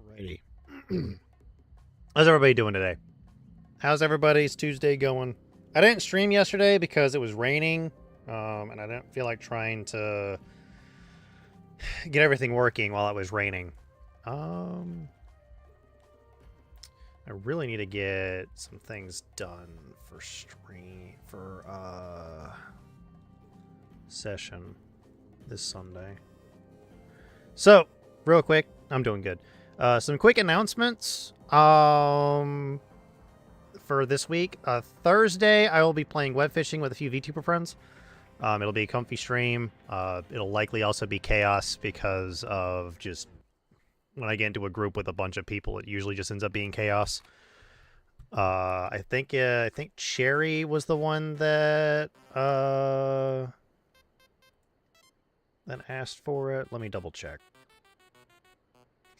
Alrighty. How's everybody doing today? How's everybody's Tuesday going? I didn't stream yesterday because it was raining, and I didn't feel like trying to get everything working while it was raining. I really need to get some things done for session this Sunday. So, real quick, I'm doing good. Some quick announcements for this week. Thursday, I will be playing web fishing with a few VTuber friends. It'll be a comfy stream. It'll likely also be chaos because of just when I get into a group with a bunch of people, it usually just ends up being chaos. I think Cherry was the one that asked for it. Let me double check.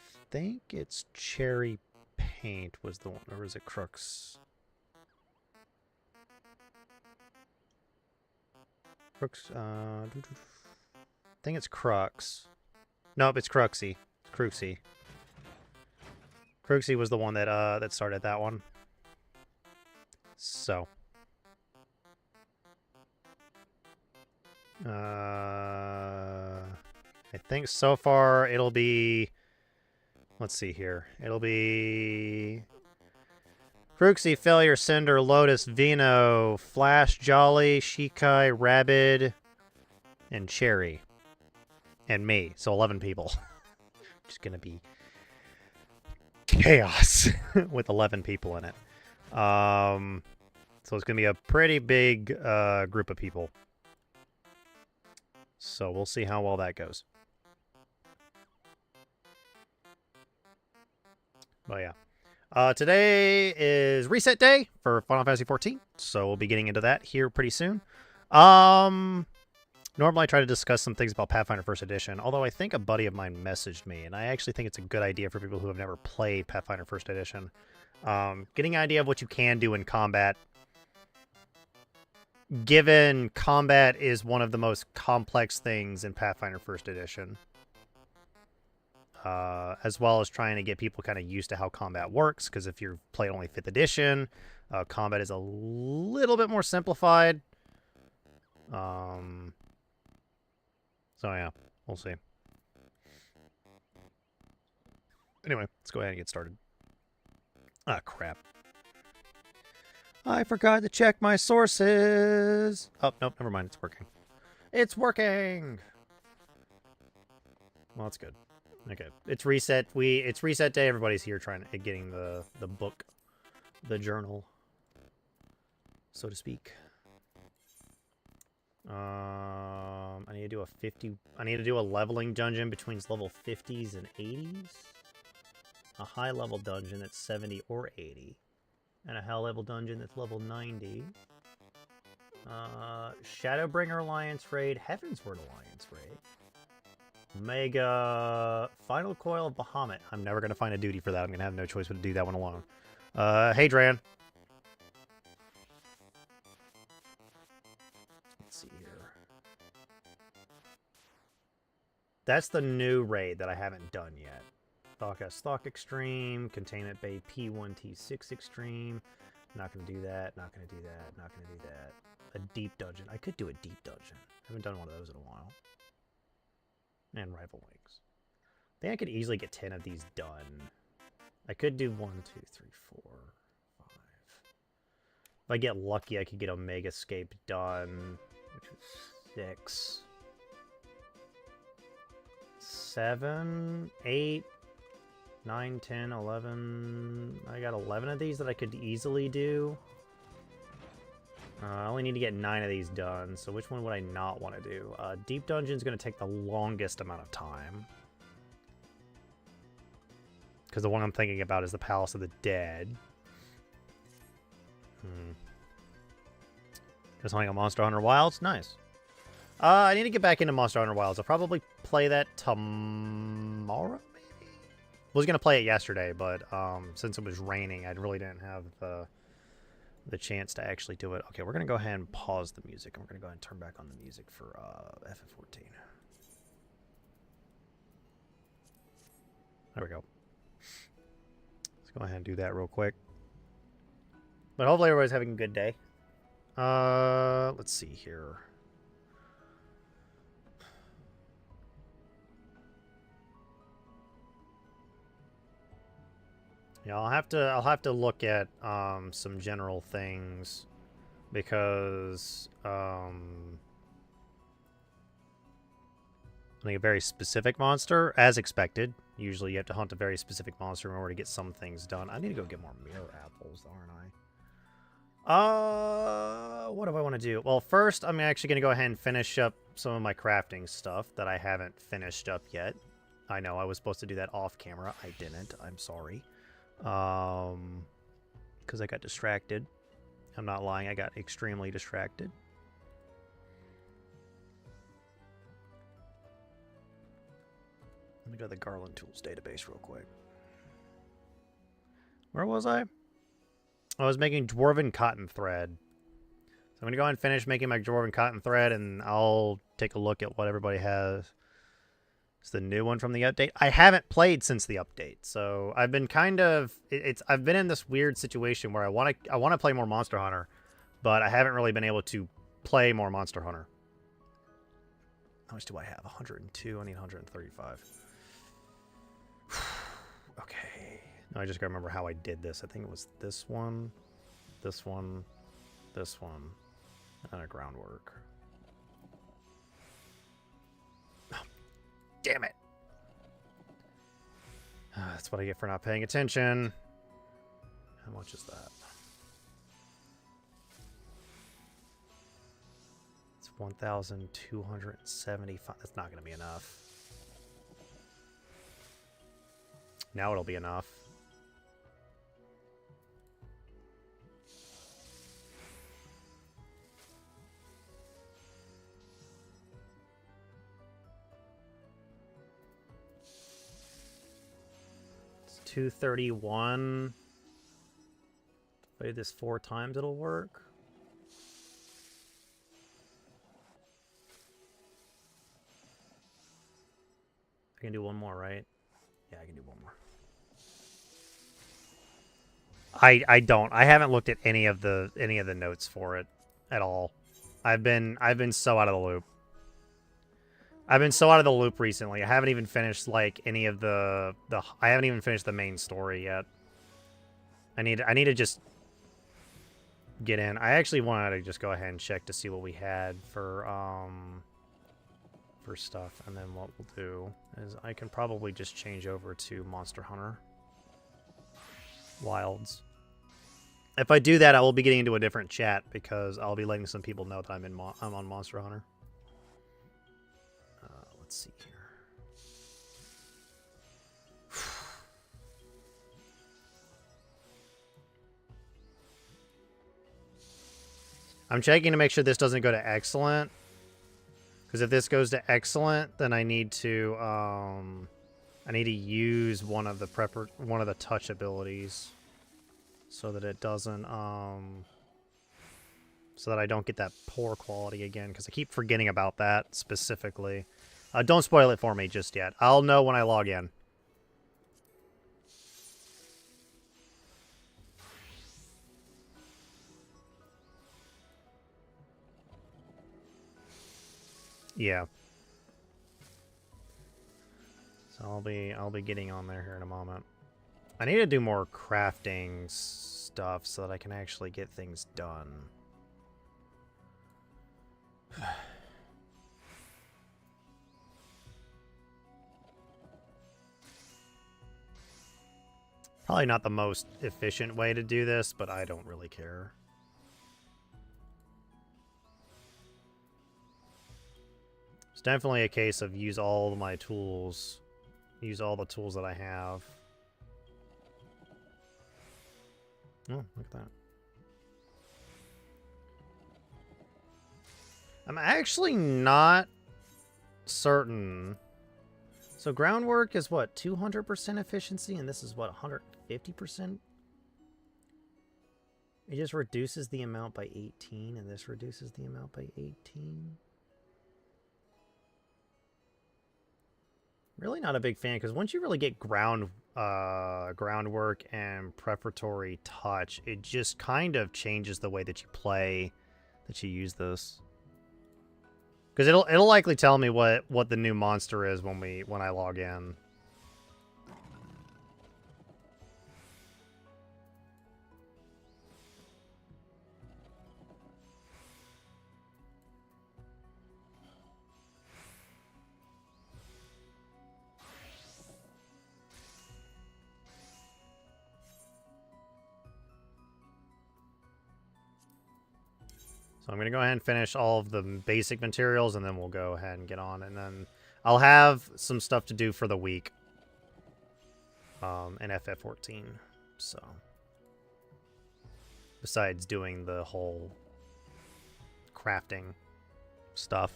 I think it's Cherry Paint was the one, or is it Crooks? Crooks, I think it's Crux. Nope, it's Cruxy. It's Cruxy. Cruxy was the one that that started that one. So. I think so far it'll be... Let's see here. It'll be... Cruxy, Failure, Cinder, Lotus, Vino, Flash, Jolly, Shikai, Rabid, and Cherry. And me. So 11 people. Just gonna be chaos with 11 people in it. So it's gonna be a pretty big group of people. So we'll see how well that goes. But yeah. Today is reset day for Final Fantasy XIV, so we'll be getting into that here pretty soon. Normally I try to discuss some things about Pathfinder 1st Edition, although I think a buddy of mine messaged me, and I actually think it's a good idea for people who have never played Pathfinder 1st Edition. Getting an idea of what you can do in combat, given combat is one of the most complex things in Pathfinder 1st Edition. As well as trying to get people kind of used to how combat works, because if you're playing only 5th edition, combat is a little bit more simplified. So yeah, we'll see. Anyway, let's go ahead and get started. Ah, crap. I forgot to check my sources. Oh, nope, never mind, it's working. It's working! Well, that's good. Okay, it's reset. It's reset day. Everybody's here trying to getting the book, the journal, so to speak. I need to do a 50. I need to do a leveling dungeon between level 50s and 80s. A high level dungeon that's 70 or 80, and a hell level dungeon that's level 90. Shadowbringer Alliance raid, Heavensward Alliance raid. Mega Final Coil of Bahamut. I'm never going to find a duty for that. I'm going to have no choice but to do that one alone. Hey, Dran. Let's see here. That's the new raid that I haven't done yet. Stalk Extreme, Containment Bay P1T6 Extreme. Not going to do that. Not going to do that. Not going to do that. A deep dungeon. I could do a deep dungeon. I haven't done one of those in a while. And Rival Wings. I think I could easily get 10 of these done. I could do 1, 2, 3, 4, 5. If I get lucky, I could get Omega Scape done, which is 6. 7, 8, 9, 10, 11. I got 11 of these that I could easily do. I only need to get 9 of these done, so which one would I not want to do? Deep Dungeon's going to take the longest amount of time. Because the one I'm thinking about is the Palace of the Dead. Just hunting a Monster Hunter Wilds? Nice. I need to get back into Monster Hunter Wilds. I'll probably play that tomorrow, maybe? I was going to play it yesterday, but since it was raining, I really didn't have the chance to actually do it. Okay, we're going to go ahead and pause the music. And we're going to go ahead and turn back on the music for FF14. There we go. Let's go ahead and do that real quick. But hopefully everybody's having a good day. Let's see here. Yeah, I'll have to look at some general things because I think a very specific monster, as expected. Usually you have to hunt a very specific monster in order to get some things done. I need to go get more mirror apples, aren't I? What do I want to do? Well, first, I'm actually going to go ahead and finish up some of my crafting stuff that I haven't finished up yet. I know I was supposed to do that off camera. I didn't. I'm sorry. Because I got distracted. I'm not lying. I got extremely distracted. Let me go to the Garland Tools database real quick. Where was I? I was making Dwarven Cotton Thread. So I'm going to go ahead and finish making my Dwarven Cotton Thread, and I'll take a look at what everybody has. It's the new one from the update. I haven't played since the update, so I've been kind of... I've been in this weird situation where I want to play more Monster Hunter, but I haven't really been able to play more Monster Hunter. How much do I have? 102. I need 135. Okay. No, I just gotta remember how I did this. I think it was this one, this one, this one, and a groundwork. Oh, damn it. That's what I get for not paying attention. How much is that? It's 1,275. That's not gonna be enough. Now it'll be enough. It's 231. If I do this 4 times, it'll work. I can do one more, right? Yeah, I can do one more. I don't. I haven't looked at any of the notes for it at all. I've been so out of the loop. I've been so out of the loop recently. I haven't even finished like any of the I haven't even finished the main story yet. I need to just get in. I actually wanted to just go ahead and check to see what we had for stuff, and then what we'll do is I can probably just change over to Monster Hunter Wilds. If I do that, I will be getting into a different chat because I'll be letting some people know that I'm on Monster Hunter. Let's see here. I'm checking to make sure this doesn't go to excellent, because if this goes to excellent, then I need to use one of the touch abilities, so that it doesn't so that I don't get that poor quality again, because I keep forgetting about that specifically. Don't spoil it for me just yet. I'll know when I log in. Yeah. So I'll be getting on there here in a moment. I need to do more crafting stuff so that I can actually get things done. Probably not the most efficient way to do this, but I don't really care. It's definitely a case of use all my tools. Use all the tools that I have. Oh, look at that. I'm actually not certain. So groundwork is what, 200% efficiency, and this is what, 150%? It just reduces the amount by 18, and this reduces the amount by 18. Really not a big fan, because once you really get ground groundwork and preparatory touch, it just kind of changes the way that you play, that you use this. Because it'll likely tell me what the new monster is when I log in. So I'm going to go ahead and finish all of the basic materials, and then we'll go ahead and get on. And then I'll have some stuff to do for the week in FF14. So, besides doing the whole crafting stuff.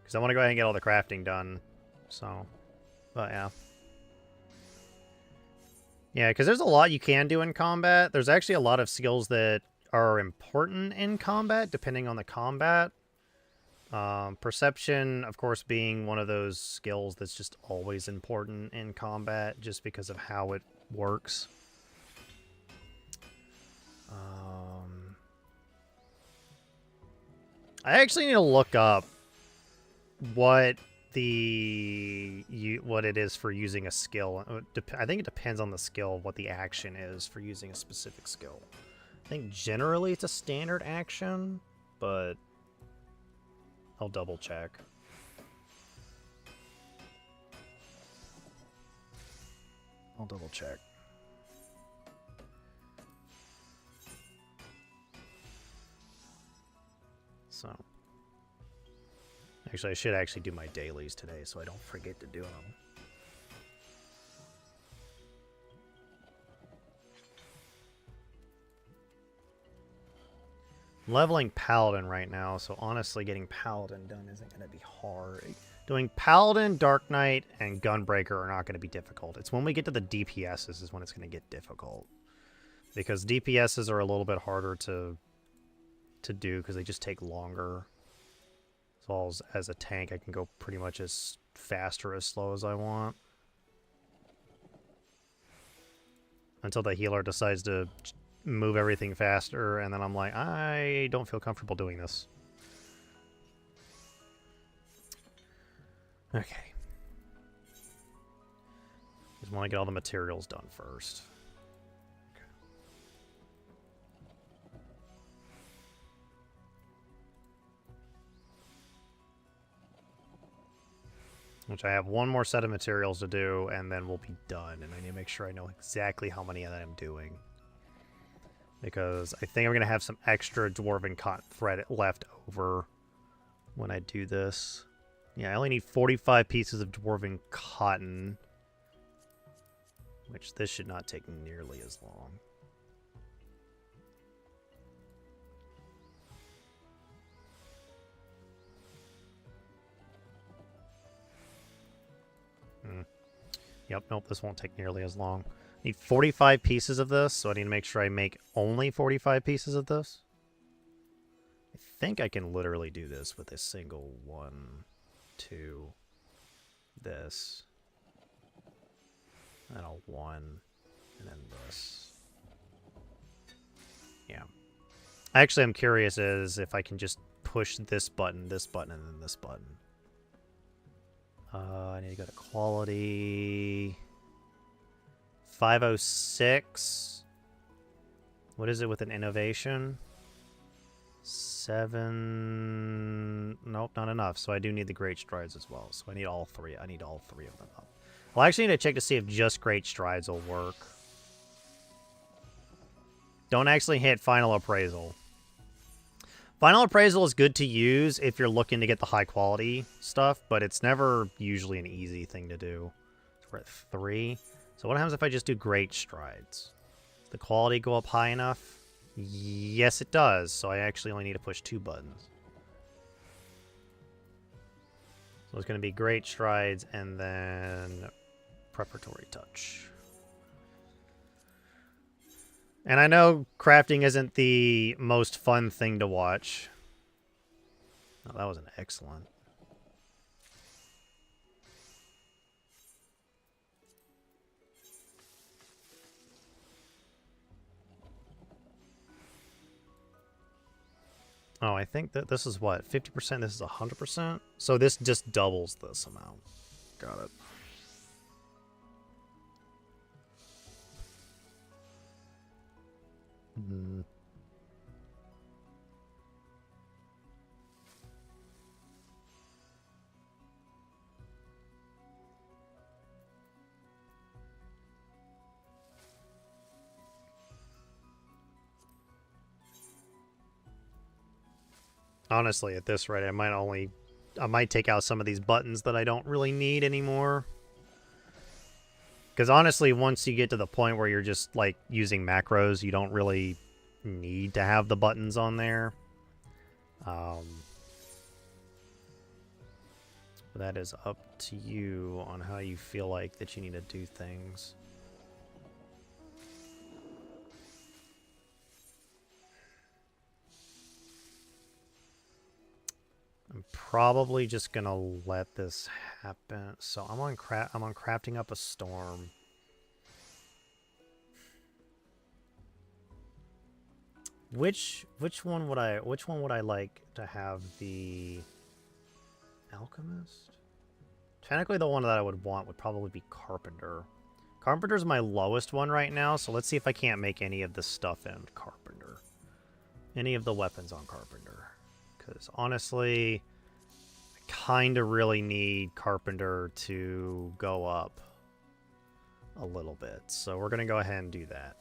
Because I want to go ahead and get all the crafting done. So, but yeah. Yeah, because there's a lot you can do in combat. There's actually a lot of skills that are important in combat, depending on the combat. Perception, of course, being one of those skills that's just always important in combat, just because of how it works. I actually need to look up what it is for using a skill. I think it depends on the skill, what the action is for using a specific skill. I think generally it's a standard action, but I'll double check. So, actually, I should actually do my dailies today so I don't forget to do them. I'm leveling Paladin right now, so honestly getting Paladin done isn't going to be hard. Doing Paladin, Dark Knight, and Gunbreaker are not going to be difficult. It's when we get to the DPSs is when it's going to get difficult. Because DPSs are a little bit harder to do because they just take longer. As well as a tank, I can go pretty much as fast or as slow as I want. Until the healer decides to move everything faster, and then I'm like, I don't feel comfortable doing this. Okay. Just want to get all the materials done first. Okay. Which I have one more set of materials to do, and then we'll be done. And I need to make sure I know exactly how many of that I'm doing. Because I think I'm going to have some extra dwarven cotton thread left over when I do this. Yeah, I only need 45 pieces of dwarven cotton. Which this should not take nearly as long. Yep, nope, this won't take nearly as long. I need 45 pieces of this, so I need to make sure I make only 45 pieces of this. I think I can literally do this with a single 1, 2, this, and a 1, and then this. Yeah. Actually, I'm curious as if I can just push this button, and then this button. I need to go to quality. 506. What is it with an innovation? 7. Nope, not enough. So I do need the great strides as well. So I need all three. I need all three of them up. I'll actually need to check to see if just great strides will work. Don't actually hit final appraisal. Final appraisal is good to use if you're looking to get the high quality stuff, but it's never usually an easy thing to do. So we're at 3. So what happens if I just do great strides? Does the quality go up high enough? Yes, it does. So I actually only need to push 2 buttons. So it's going to be great strides and then preparatory touch. And I know crafting isn't the most fun thing to watch. Oh, that was an excellent. Oh, I think that this is what, 50%, this is 100%? So this just doubles this amount. Got it. Hmm. Honestly, at this rate, I might take out some of these buttons that I don't really need anymore. Because honestly, once you get to the point where you're just, like, using macros, you don't really need to have the buttons on there. But that is up to you on how you feel like that you need to do things. I'm probably just gonna let this happen. So I'm on crafting up a storm. Which one would I like to have the alchemist? Technically, the one that I would want would probably be carpenter. Carpenter's my lowest one right now, so let's see if I can't make any of the stuff in carpenter. Any of the weapons on carpenter. Because honestly, I kind of really need carpenter to go up a little bit. So we're going to go ahead and do that.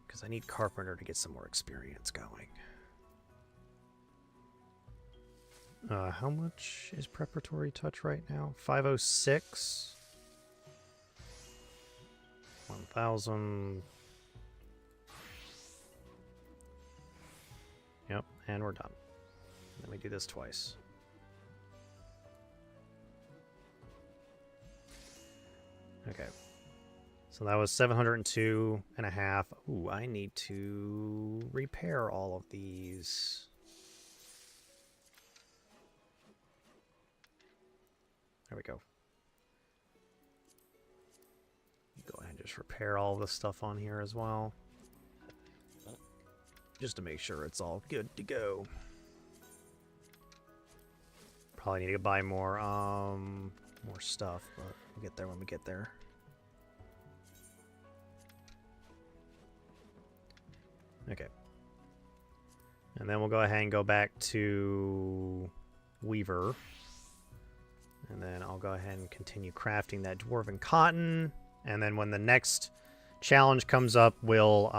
Because I need carpenter to get some more experience going. How much is preparatory touch right now? 506. 1,000. Yep, and we're done. Let me do this twice. Okay. So that was 702.5. Ooh, I need to repair all of these. There we go. Go ahead and just repair all the stuff on here as well. Just to make sure it's all good to go. Probably need to buy more stuff, but we'll get there when we get there. Okay. And then we'll go ahead and go back to Weaver. And then I'll go ahead and continue crafting that dwarven cotton. And then when the next challenge comes up, we'll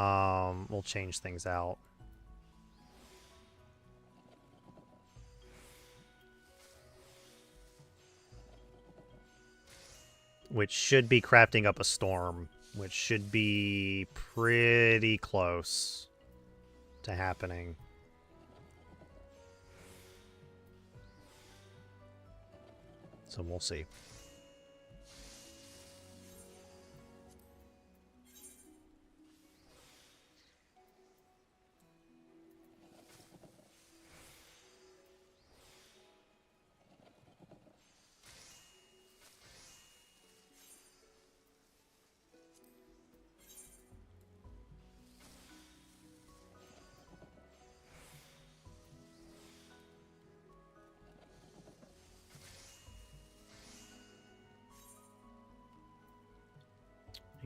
change things out. Which should be crafting up a storm, which should be pretty close to happening. So we'll see.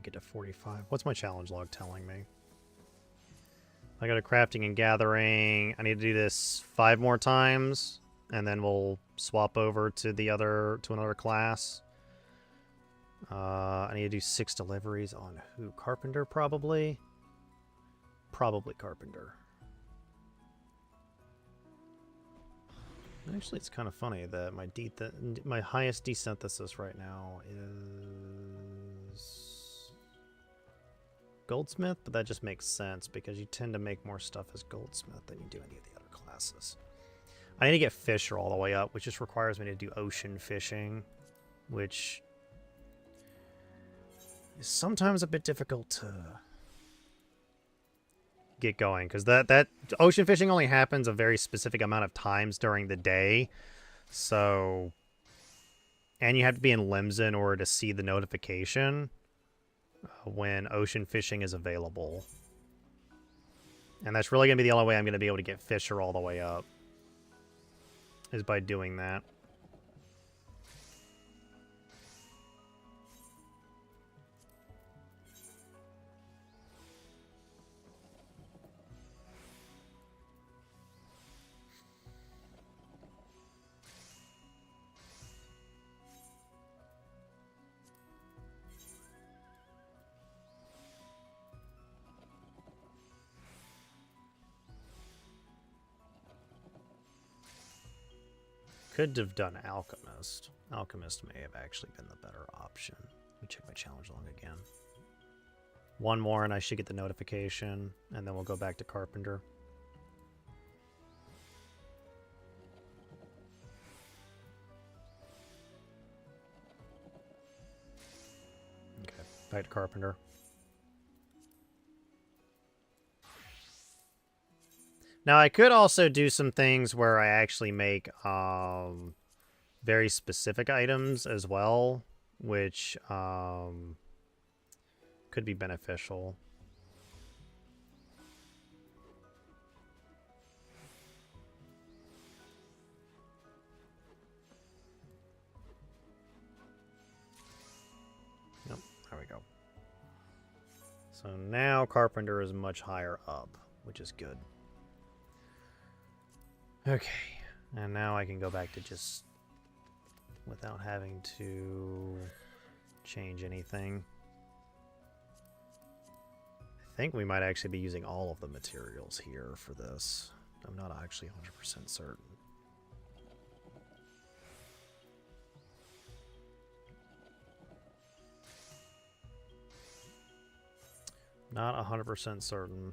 Get to 45. What's my challenge log telling me? I go to crafting and gathering. I need to do this 5 more times, and then we'll swap over to another class. I need to do 6 deliveries on who? Carpenter, probably. Probably carpenter. Actually, it's kind of funny that my highest desynthesis right now is goldsmith, but that just makes sense because you tend to make more stuff as goldsmith than you do any of the other classes. I need to get fisher all the way up, which just requires me to do ocean fishing, which is sometimes a bit difficult to get going because that ocean fishing only happens a very specific amount of times during the day. So, and you have to be in Limsa in order to see the notification when ocean fishing is available. And that's really going to be the only way I'm going to be able to get Fisher all the way up, is by doing that. Could have done Alchemist. Alchemist may have actually been the better option. Let me check my challenge log again. One more and I should get the notification, and then we'll go back to Carpenter. Okay, back to Carpenter. Now, I could also do some things where I actually make very specific items as well, which could be beneficial. Yep, there we go. So now Carpenter is much higher up, which is good. Okay, and now I can go back to just without having to change anything. I think we might actually be using all of the materials here for this. I'm not actually 100% certain. Not 100% certain.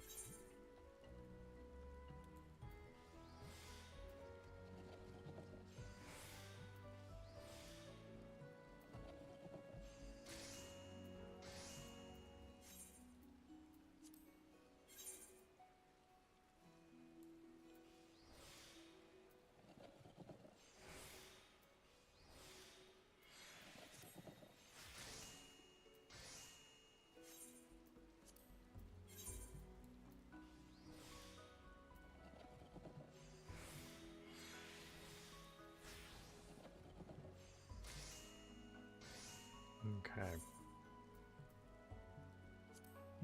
Okay.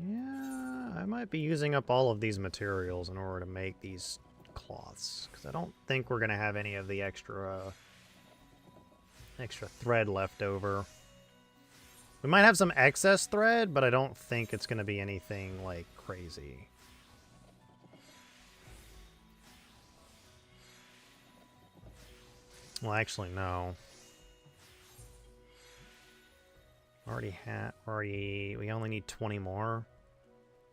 Yeah, I might be using up all of these materials in order to make these cloths, because I don't think we're going to have any of the extra thread left over. We might have some excess thread, but I don't think it's going to be anything, like, crazy. Well, actually, no. We only need 20 more.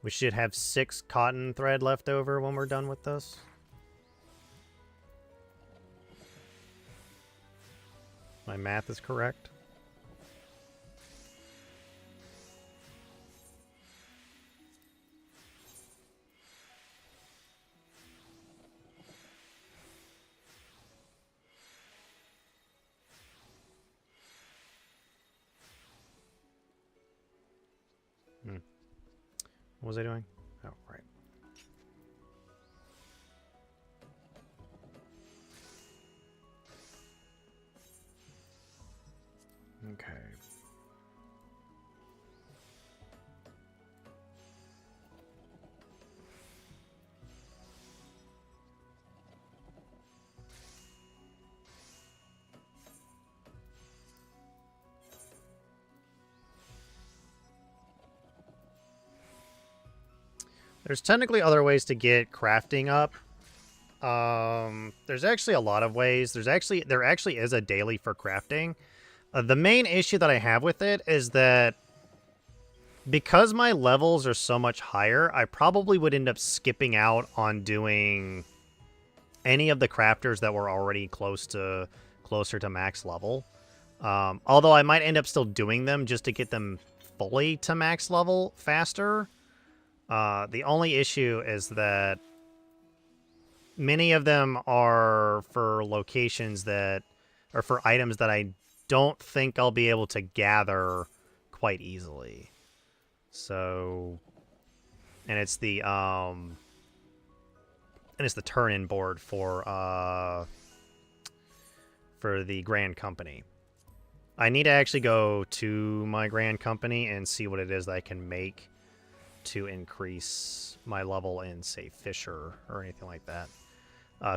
We should have 6 cotton thread left over when we're done with this. My math is correct. What was I doing? Oh, right. Okay. There's technically other ways to get crafting up. There's actually a lot of ways. There actually is a daily for crafting. The main issue that I have with it is that because my levels are so much higher, I probably would end up skipping out on doing any of the crafters that were already closer to max level. Although I might end up still doing them just to get them fully to max level faster. The only issue is that many of them are for locations that are for items that I don't think I'll be able to gather quite easily. So, and it's the And it's the turn-in board for the Grand Company. I need to actually go to my Grand Company and see what it is that I can make to increase my level in, say, Fisher or anything like that.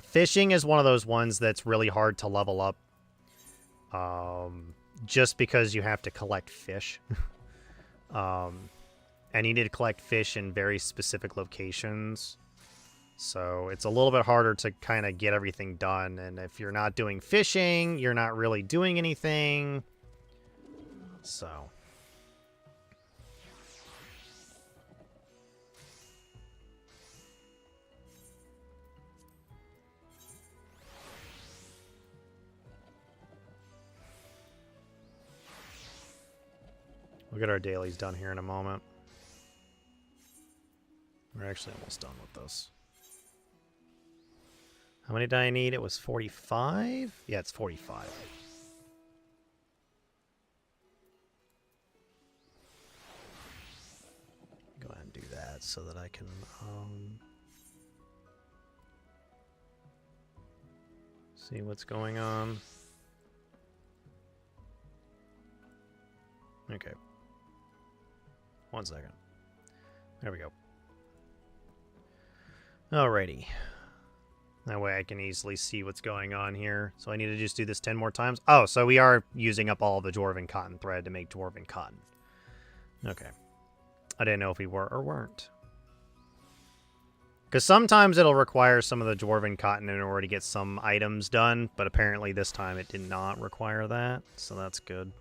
Fishing is one of those ones that's really hard to level up, just because you have to collect fish. And you need to collect fish in very specific locations. So it's a little bit harder to kind of get everything done. And if you're not doing fishing, you're not really doing anything. So... we'll get our dailies done here in a moment. We're actually almost done with this. How many did I need? It was 45? Yeah, it's 45. Go ahead and do that so that I can see what's going on. Okay. 1 second. There we go. Alrighty. That way I can easily see what's going on here. So I need to just do this 10 more times. Oh, so we are using up all the Dwarven Cotton thread to make Dwarven Cotton. Okay. I didn't know if we were or weren't. Because sometimes it'll require some of the Dwarven Cotton in order to get some items done, but apparently this time it did not require that, so that's good.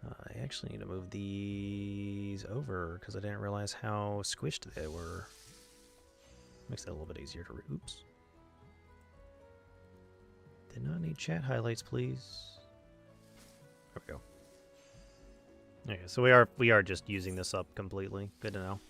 I actually need to move these over because I didn't realize how squished they were. Makes that a little bit easier to read. Oops. Did not need chat highlights, please. There we go. Okay, so we are just using this up completely. Good to know.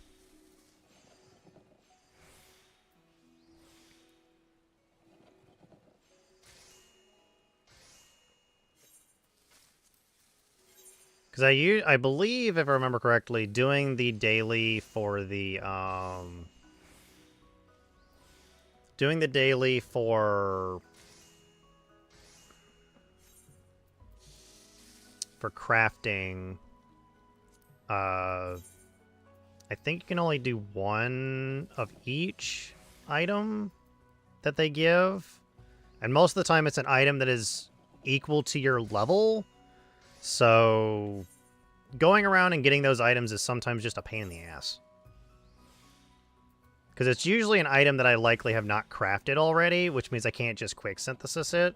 Because I believe, if I remember correctly, doing the daily for the for crafting, I think you can only do one of each item that they give, and most of the time it's an item that is equal to your level. So going around and getting those items is sometimes just a pain in the ass. Because it's usually an item that I likely have not crafted already, which means I can't just quick synthesis it.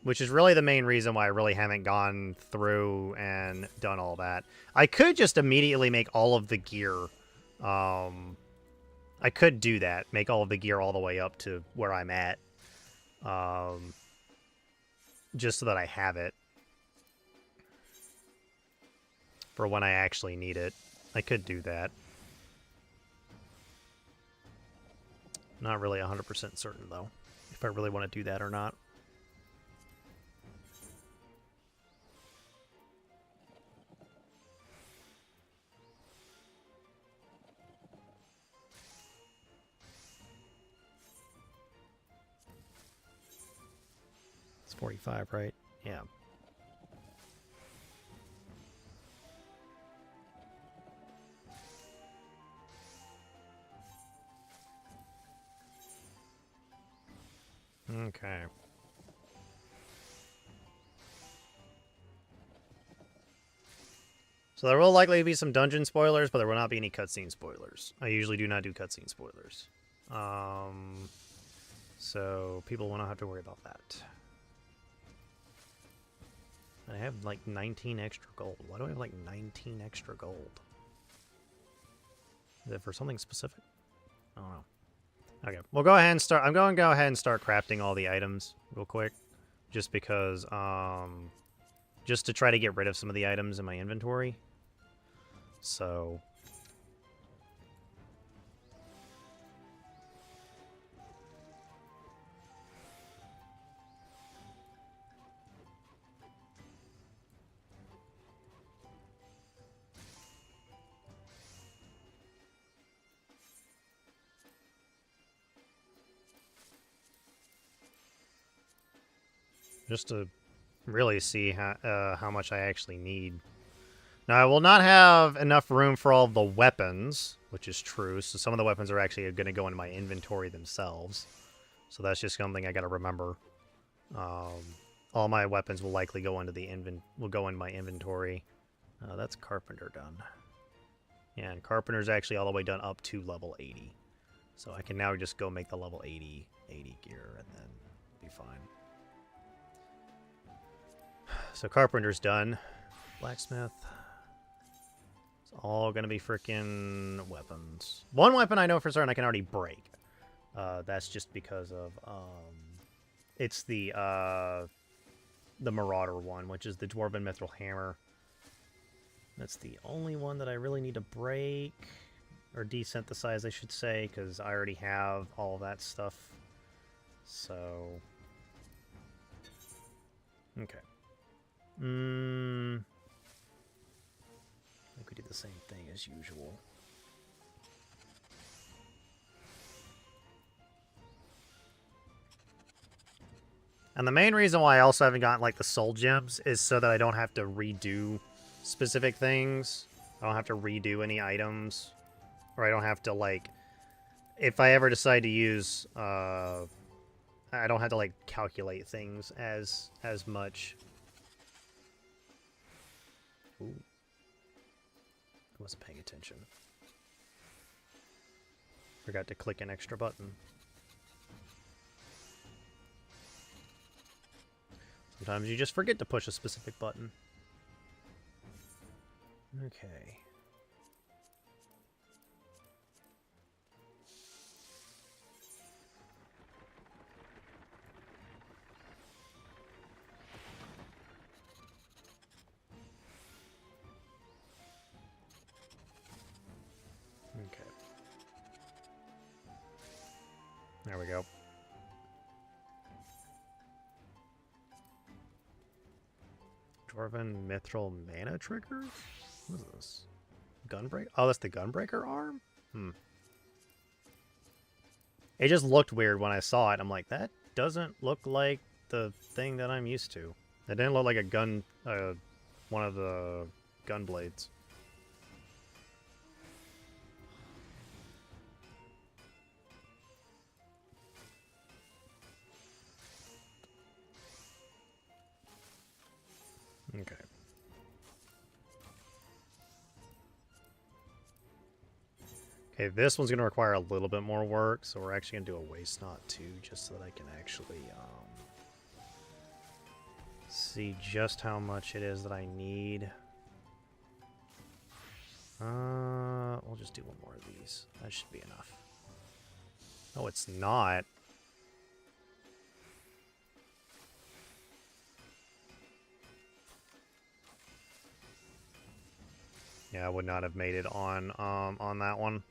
Which is really the main reason why I really haven't gone through and done all that. I could just immediately make all of the gear. I could do that. Make all of the gear all the way up to where I'm at. Just so that I have it for when I actually need it. I could do that. Not really 100% certain, though, if I really want to do that or not. It's 45, right? Yeah. Okay. So there will likely be some dungeon spoilers, but there will not be any cutscene spoilers. I usually do not do cutscene spoilers. So people will not have to worry about that. I have like 19 extra gold. Why do I have like 19 extra gold? Is it for something specific? I don't know. Okay, we'll go ahead and start. I'm going to go ahead and start crafting all the items real quick, just because, just to try to get rid of some of the items in my inventory. So. just to really see how much I actually need. Now, I will not have enough room for all the weapons, which is true. So some of the weapons are actually going to go into my inventory themselves. So that's just something I got to remember. All my weapons will likely go into my inventory. That's Carpenter done. Yeah, and Carpenter's actually all the way done up to level 80. So I can now just go make the level 80 gear and then be fine. So Carpenter's done. Blacksmith. It's all going to be freaking weapons. One weapon I know for certain I can already break. That's just because of... it's the Marauder one, which is the Dwarven Mithril Hammer. That's the only one that I really need to break. Or desynthesize, I should say, because I already have all that stuff. So... Okay. I think we do the same thing as usual. And the main reason why I also haven't gotten, like, the soul gems is so that I don't have to redo specific things. I don't have to redo any items. Or I don't have to, like... If I ever decide to use... I don't have to, like, calculate things as much. Ooh. I wasn't paying attention. Forgot to click an extra button. Sometimes you just forget to push a specific button. Okay. Okay. There we go. Dwarven Mithril Mana Triggers? What is this? Gunbreaker? Oh, that's the Gunbreaker arm? It just looked weird when I saw it. I'm like, that doesn't look like the thing that I'm used to. It didn't look like a gun, one of the gun blades. Okay. Okay, this one's going to require a little bit more work, so we're actually going to do a waste knot too, just so that I can actually see just how much it is that I need. We'll just do one more of these. That should be enough. Oh, it's not. Yeah, I would not have made it on that one.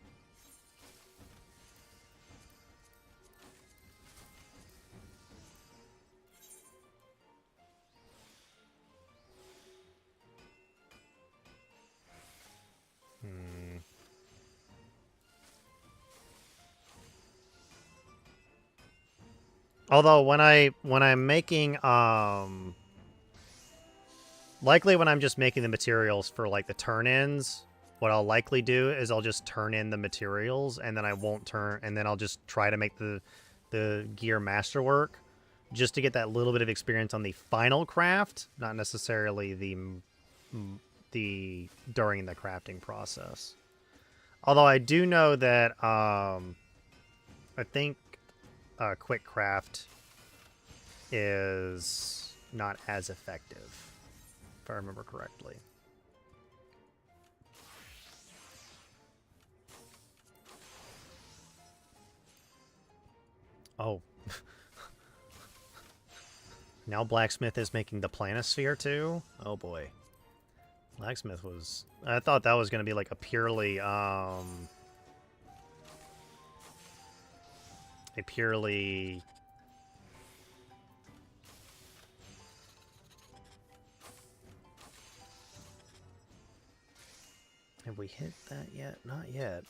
Although when I'm making likely when I'm just making the materials for like the turn-ins, what I'll likely do is I'll just turn in the materials and then I won't turn, and then I'll just try to make the gear masterwork just to get that little bit of experience on the final craft, not necessarily the during the crafting process. Although I do know that I think quick craft is not as effective, if I remember correctly. Oh. Now Blacksmith is making the planisphere too? Oh boy. Blacksmith was... I thought that was going to be like a purely... a purely... Have we hit that yet? Not yet.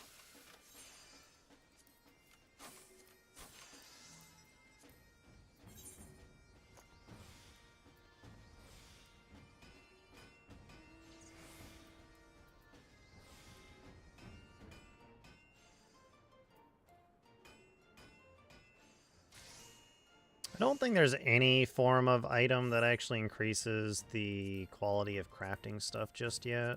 I don't think there's any form of item that actually increases the quality of crafting stuff just yet.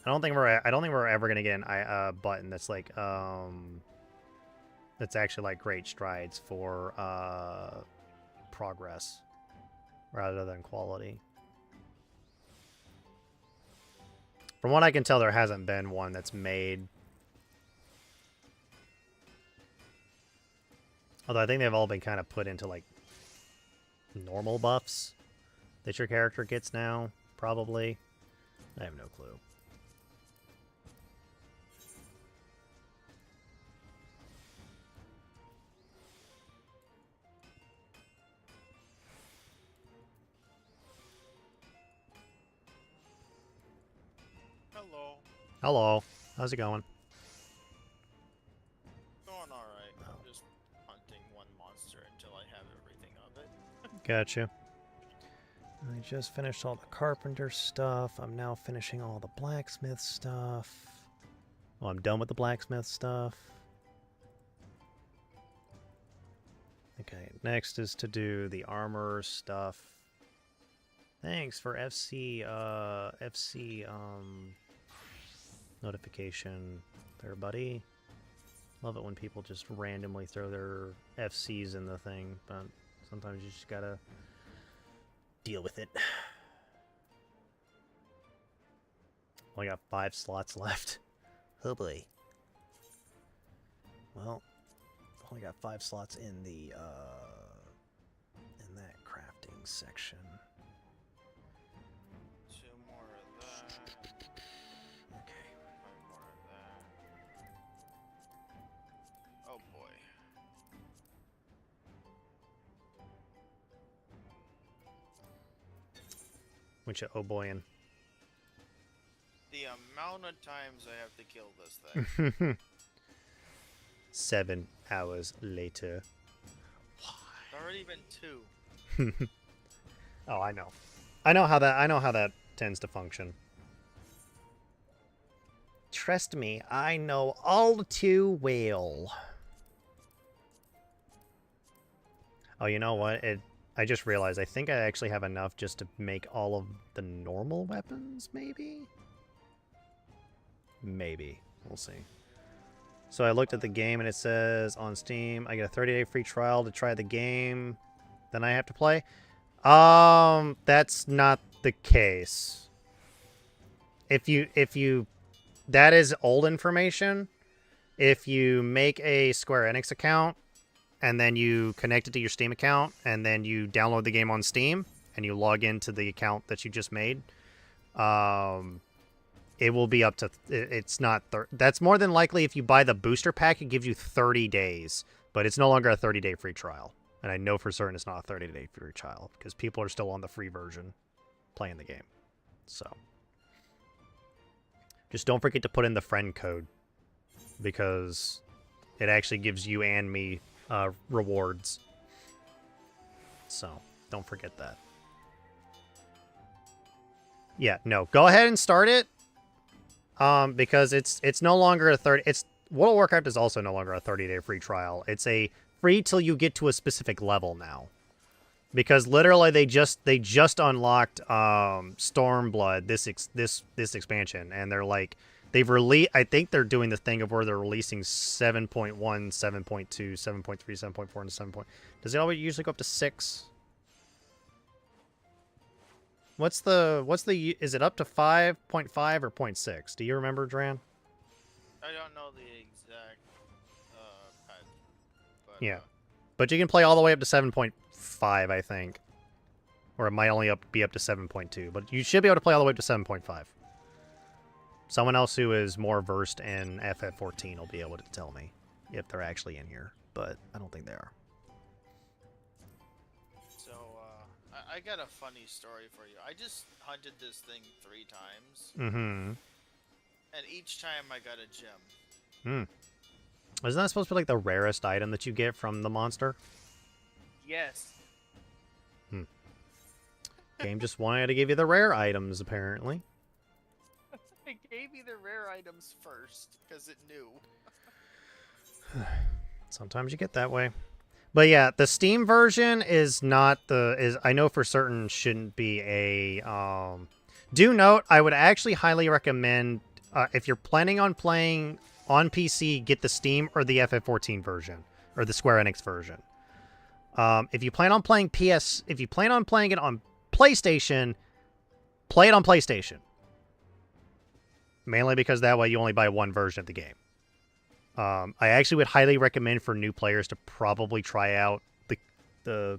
I don't think we're ever gonna get a button that's like that's actually like great strides for progress rather than quality. From what I can tell, there hasn't been one that's made. Although I think they've all been kind of put into like normal buffs that your character gets now, probably. I have no clue. Hello. Hello. How's it going? Going alright. I'm just hunting one monster until I have everything of it. Gotcha. I just finished all the carpenter stuff. I'm now finishing all the blacksmith stuff. Well, I'm done with the blacksmith stuff. Okay, next is to do the armor stuff. Thanks for FC notification there, buddy. Love it when people just randomly throw their FCs in the thing, but sometimes you just gotta deal with it. Only got 5 slots left. Oh boy. Well, only got 5 slots in the in that crafting section. 2 more of that. Okay. 5 more of that. Oh boy. Which oh boyin'. The amount of times I have to kill this thing. 7 hours later. It's already been 2. Oh, I know. I know how that tends to function. Trust me, I know all too well. Oh, you know what? I just realized I think I actually have enough just to make all of the normal weapons, maybe? Maybe. We'll see. So I looked at the game and it says on Steam, I get a 30-day free trial to try the game. Then I have to play. That's not the case. If you that is old information. If you make a Square Enix account and then you connect it to your Steam account and then you download the game on Steam and you log into the account that you just made, it will be up to, it's not, that's more than likely if you buy the booster pack, it gives you 30 days, but it's no longer a 30-day free trial. And I know for certain it's not a 30-day free trial because people are still on the free version playing the game. So just don't forget to put in the friend code because it actually gives you and me rewards. So don't forget that. Yeah, no, go ahead and start it. Because it's no longer a World of Warcraft is also no longer a 30-day free trial. It's a free till you get to a specific level now. Because literally they just unlocked Stormblood this expansion, and they're like they've released. I think they're doing the thing of where they're releasing 7.1, 7.2, 7.3, 7.4, and 7. Does it always usually go up to 6? What's the is it up to 5.5 or 0.6? Do you remember, Dran? I don't know the exact pad, but Yeah. But you can play all the way up to 7.5, I think. Or it might only be up to 7.2, but you should be able to play all the way up to 7.5. Someone else who is more versed in FF14 will be able to tell me if they're actually in here, but I don't think they are. So I got a funny story for you. I just hunted this thing 3 times. Mm-hmm. And each time I got a gem. Isn't that supposed to be like the rarest item that you get from the monster? Yes. Game just wanted to give you the rare items, apparently. It gave me the rare items first, because it knew. Sometimes you get that way. But yeah, the Steam version is not I know for certain shouldn't be a do note, I would actually highly recommend if you're planning on playing on PC, get the Steam or the FF14 version or the Square Enix version. If you plan on playing it on PlayStation, play it on PlayStation. Mainly because that way you only buy one version of the game. I actually would highly recommend for new players to probably try out the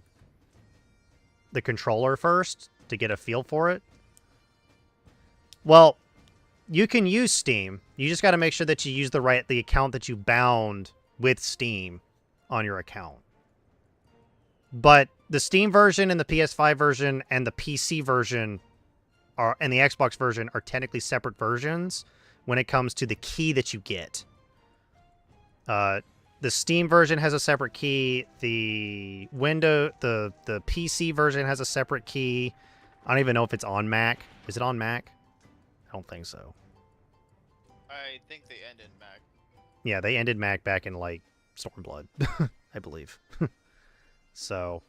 controller first to get a feel for it. Well, you can use Steam. You just got to make sure that you use the account that you bound with Steam on your account. But the Steam version and the PS5 version and the PC version and the Xbox version are technically separate versions when it comes to the key that you get. The Steam version has a separate key. The PC version has a separate key. I don't even know if it's on Mac. Is it on Mac? I don't think so. I think they ended Mac. Yeah, they ended Mac back in, like, Stormblood, I believe. So,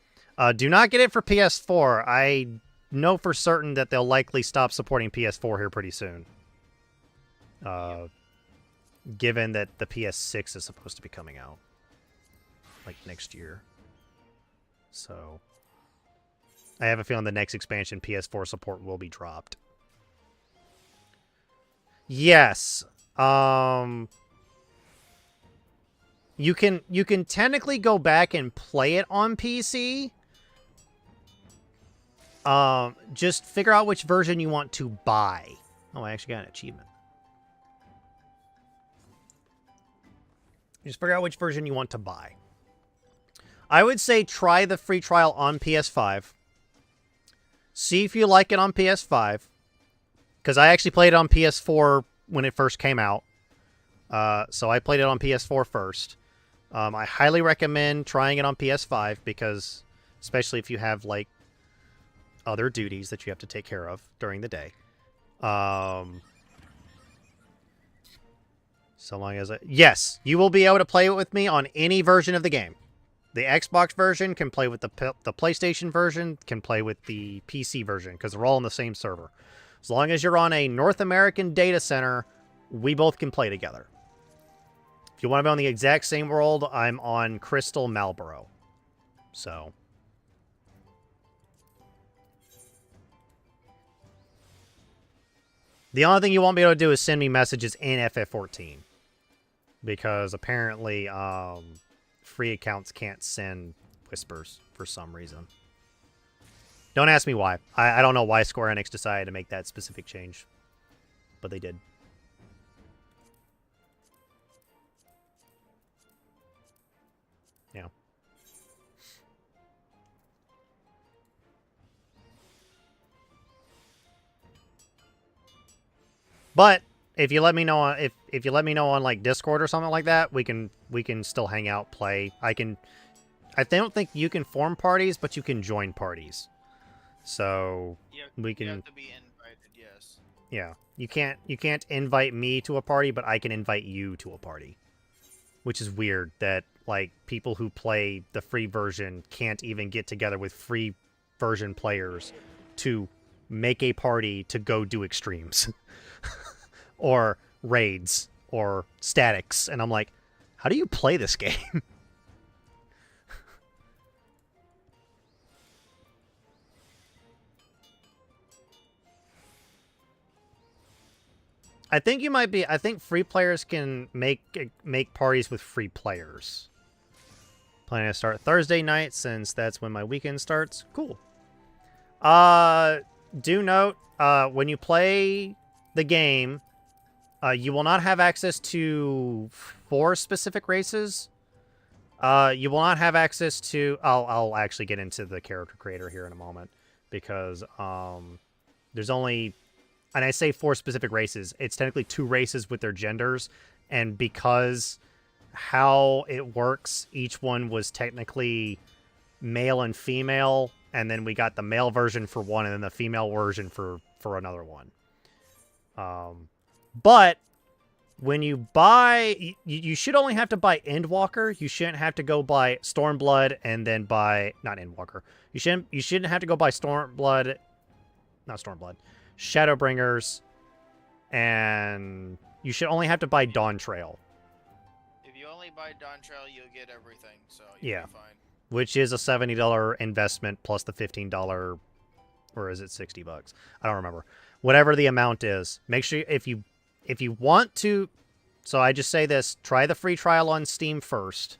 do not get it for PS4. I know for certain that they'll likely stop supporting PS4 here pretty soon. Given that the PS6 is supposed to be coming out, like, next year. So, I have a feeling the next expansion, PS4 support will be dropped. Yes. You can technically go back and play it on PC. Just figure out which version you want to buy. Oh, I actually got an achievement. Just figure out which version you want to buy. I would say try the free trial on PS5. See if you like it on PS5. Because I actually played it on PS4 when it first came out. So I played it on PS4 first. I highly recommend trying it on PS5 because, especially if you have, like, other duties that you have to take care of during the day. So long as yes, you will be able to play it with me on any version of the game. The Xbox version can play with the PlayStation version, can play with the PC version, because they're all on the same server. As long as you're on a North American data center, we both can play together. If you want to be on the exact same world, I'm on Crystal Marlboro. So. The only thing you won't be able to do is send me messages in FF14. Because apparently, free accounts can't send whispers for some reason. Don't ask me why. I don't know why Square Enix decided to make that specific change. But they did. Yeah. But if you let me know on if you let me know on, like, Discord or something like that, we can still hang out, play. I don't think you can form parties, but you can join parties. So we can. You have to be invited, yes. Yeah, you can't invite me to a party, but I can invite you to a party, which is weird that, like, people who play the free version can't even get together with free version players to make a party to go do extremes or raids or statics, and I'm like, how do you play this game? I think free players can make parties with free players. Planning to start Thursday night since that's when my weekend starts. Cool. Do note, when you play the game, you will not have access to 4 specific races. You will not have access to... I'll actually get into the character creator here in a moment. Because there's only... And I say 4 specific races. It's technically 2 races with their genders. And because how it works, each one was technically male and female. And then we got the male version for one and then the female version for another one. But when you buy, you should only have to buy Endwalker. You shouldn't have to go buy Stormblood and then buy not Endwalker. You shouldn't have to go buy Stormblood, not Stormblood, Shadowbringers, and you should only have to buy Dawn Trail. If you only buy Dawn Trail, you'll get everything, so you'll Yeah. be fine. Which is a $70 investment plus the $15, or is it $60? I don't remember. Whatever the amount is, make sure if you want to. So I just say this: try the free trial on Steam first.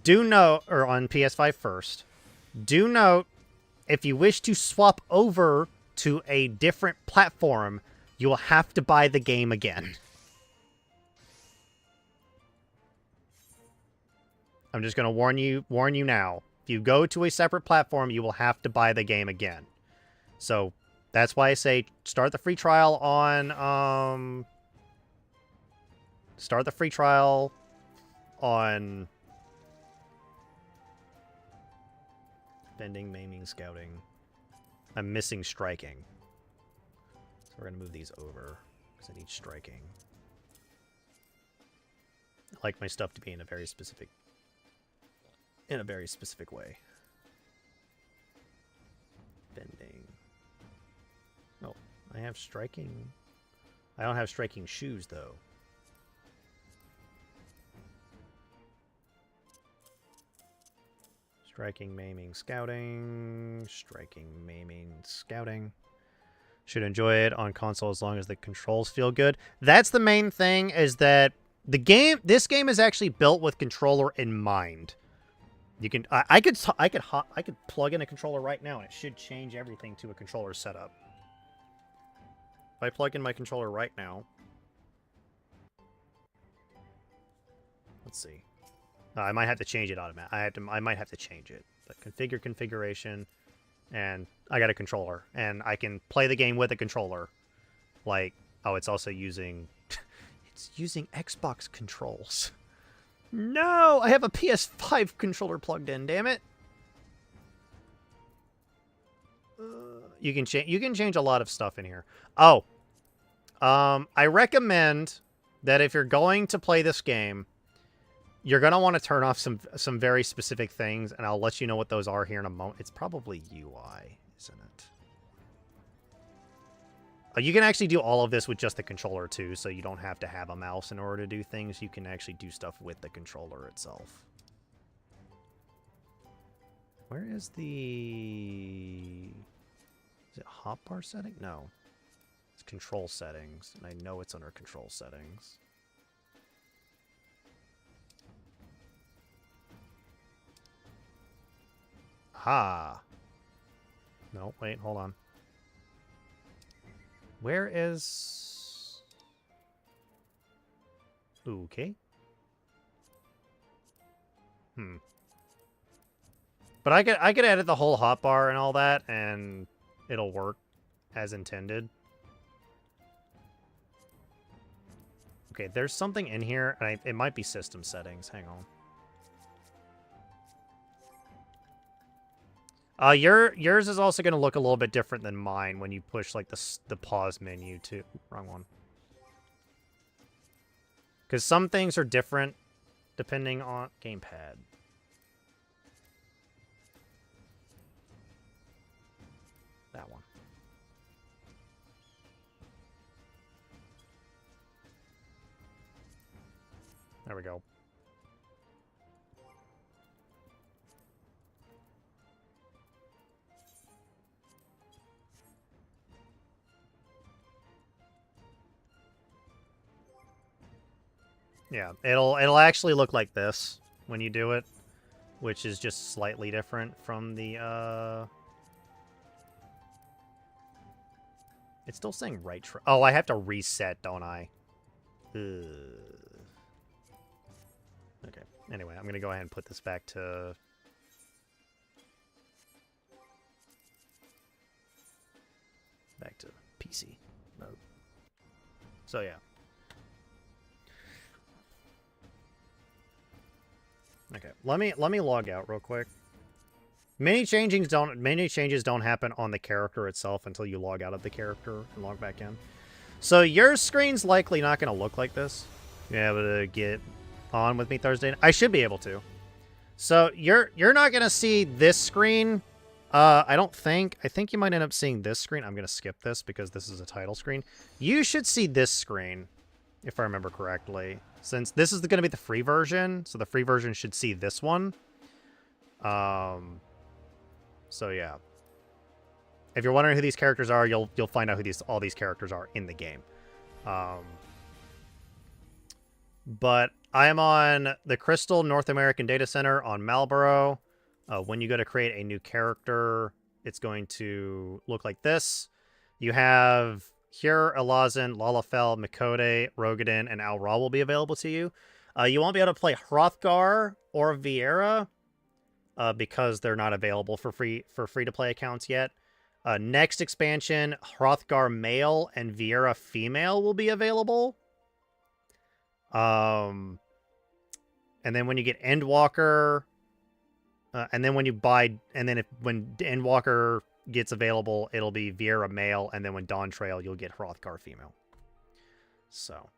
Do note, or on PS5 first. Do note, if you wish to swap over to a different platform, you will have to buy the game again. I'm just going to warn you now. If you go to a separate platform, you will have to buy the game again. So that's why I say start the free trial on bending, maiming, scouting. I'm missing striking. So we're going to move these over because I need striking. I like my stuff to be in a very specific way. Bending. Oh, I have striking. I don't have striking shoes, though. Striking, maiming, scouting. Striking, maiming, scouting. Should enjoy it on console as long as the controls feel good. That's the main thing, is that this game is actually built with controller in mind. You can I could plug in a controller right now and it should change everything to a controller setup. If I plug in my controller right now, let's see. I might have to change it automatically. I might have to change it. But configure configuration, and I got a controller, and I can play the game with a controller. Like, oh, it's also using it's using Xbox controls. No, I have a PS5 controller plugged in. Damn it! You can change a lot of stuff in here. Oh, I recommend that if you're going to play this game, you're gonna want to turn off some very specific things, and I'll let you know what those are here in a moment. It's probably UI, isn't it? You can actually do all of this with just the controller, too, so you don't have to have a mouse in order to do things. You can actually do stuff with the controller itself. Where is the... Is it hotbar setting? No. It's control settings, and I know it's under control settings. Ha! No, wait, hold on. Where is... Okay. But I could edit the whole hotbar and all that, and it'll work as intended. Okay, there's something in here, and it might be system settings. Hang on. Yours is also going to look a little bit different than mine when you push like the pause menu to wrong one. Because some things are different depending on gamepad. That one. There we go. Yeah, it'll actually look like this when you do it, which is just slightly different from the It's still saying right. Oh, I have to reset, don't I? Ugh. Okay. Anyway, I'm gonna go ahead and put this back to PC mode. So yeah. Okay, let me log out real quick. Many changes don't happen on the character itself until you log out of the character and log back in. So your screen's likely not going to look like this. You're able to get on with me Thursday. I should be able to. So you're not going to see this screen. I don't think. I think you might end up seeing this screen. I'm going to skip this because this is a title screen. You should see this screen, if I remember correctly. Since this is going to be the free version, so the free version should see this one. So yeah. If you're wondering who these characters are, you'll find out who all these characters are in the game. But I am on the Crystal North American Data Center on Marlboro. When you go to create a new character, it's going to look like this. You have here Alazin, Lalafell, Mikode, Rogadin, and Al Ra will be available to you. You won't be able to play Hrothgar or Vieira because they're not available for free to play accounts yet. Next expansion, Hrothgar male and Vieira female will be available. And then when you get Endwalker, and then when you buy, and then when Endwalker gets available, it'll be Vieira male, and then when Dawn Trail, you'll get Hrothgar female. So,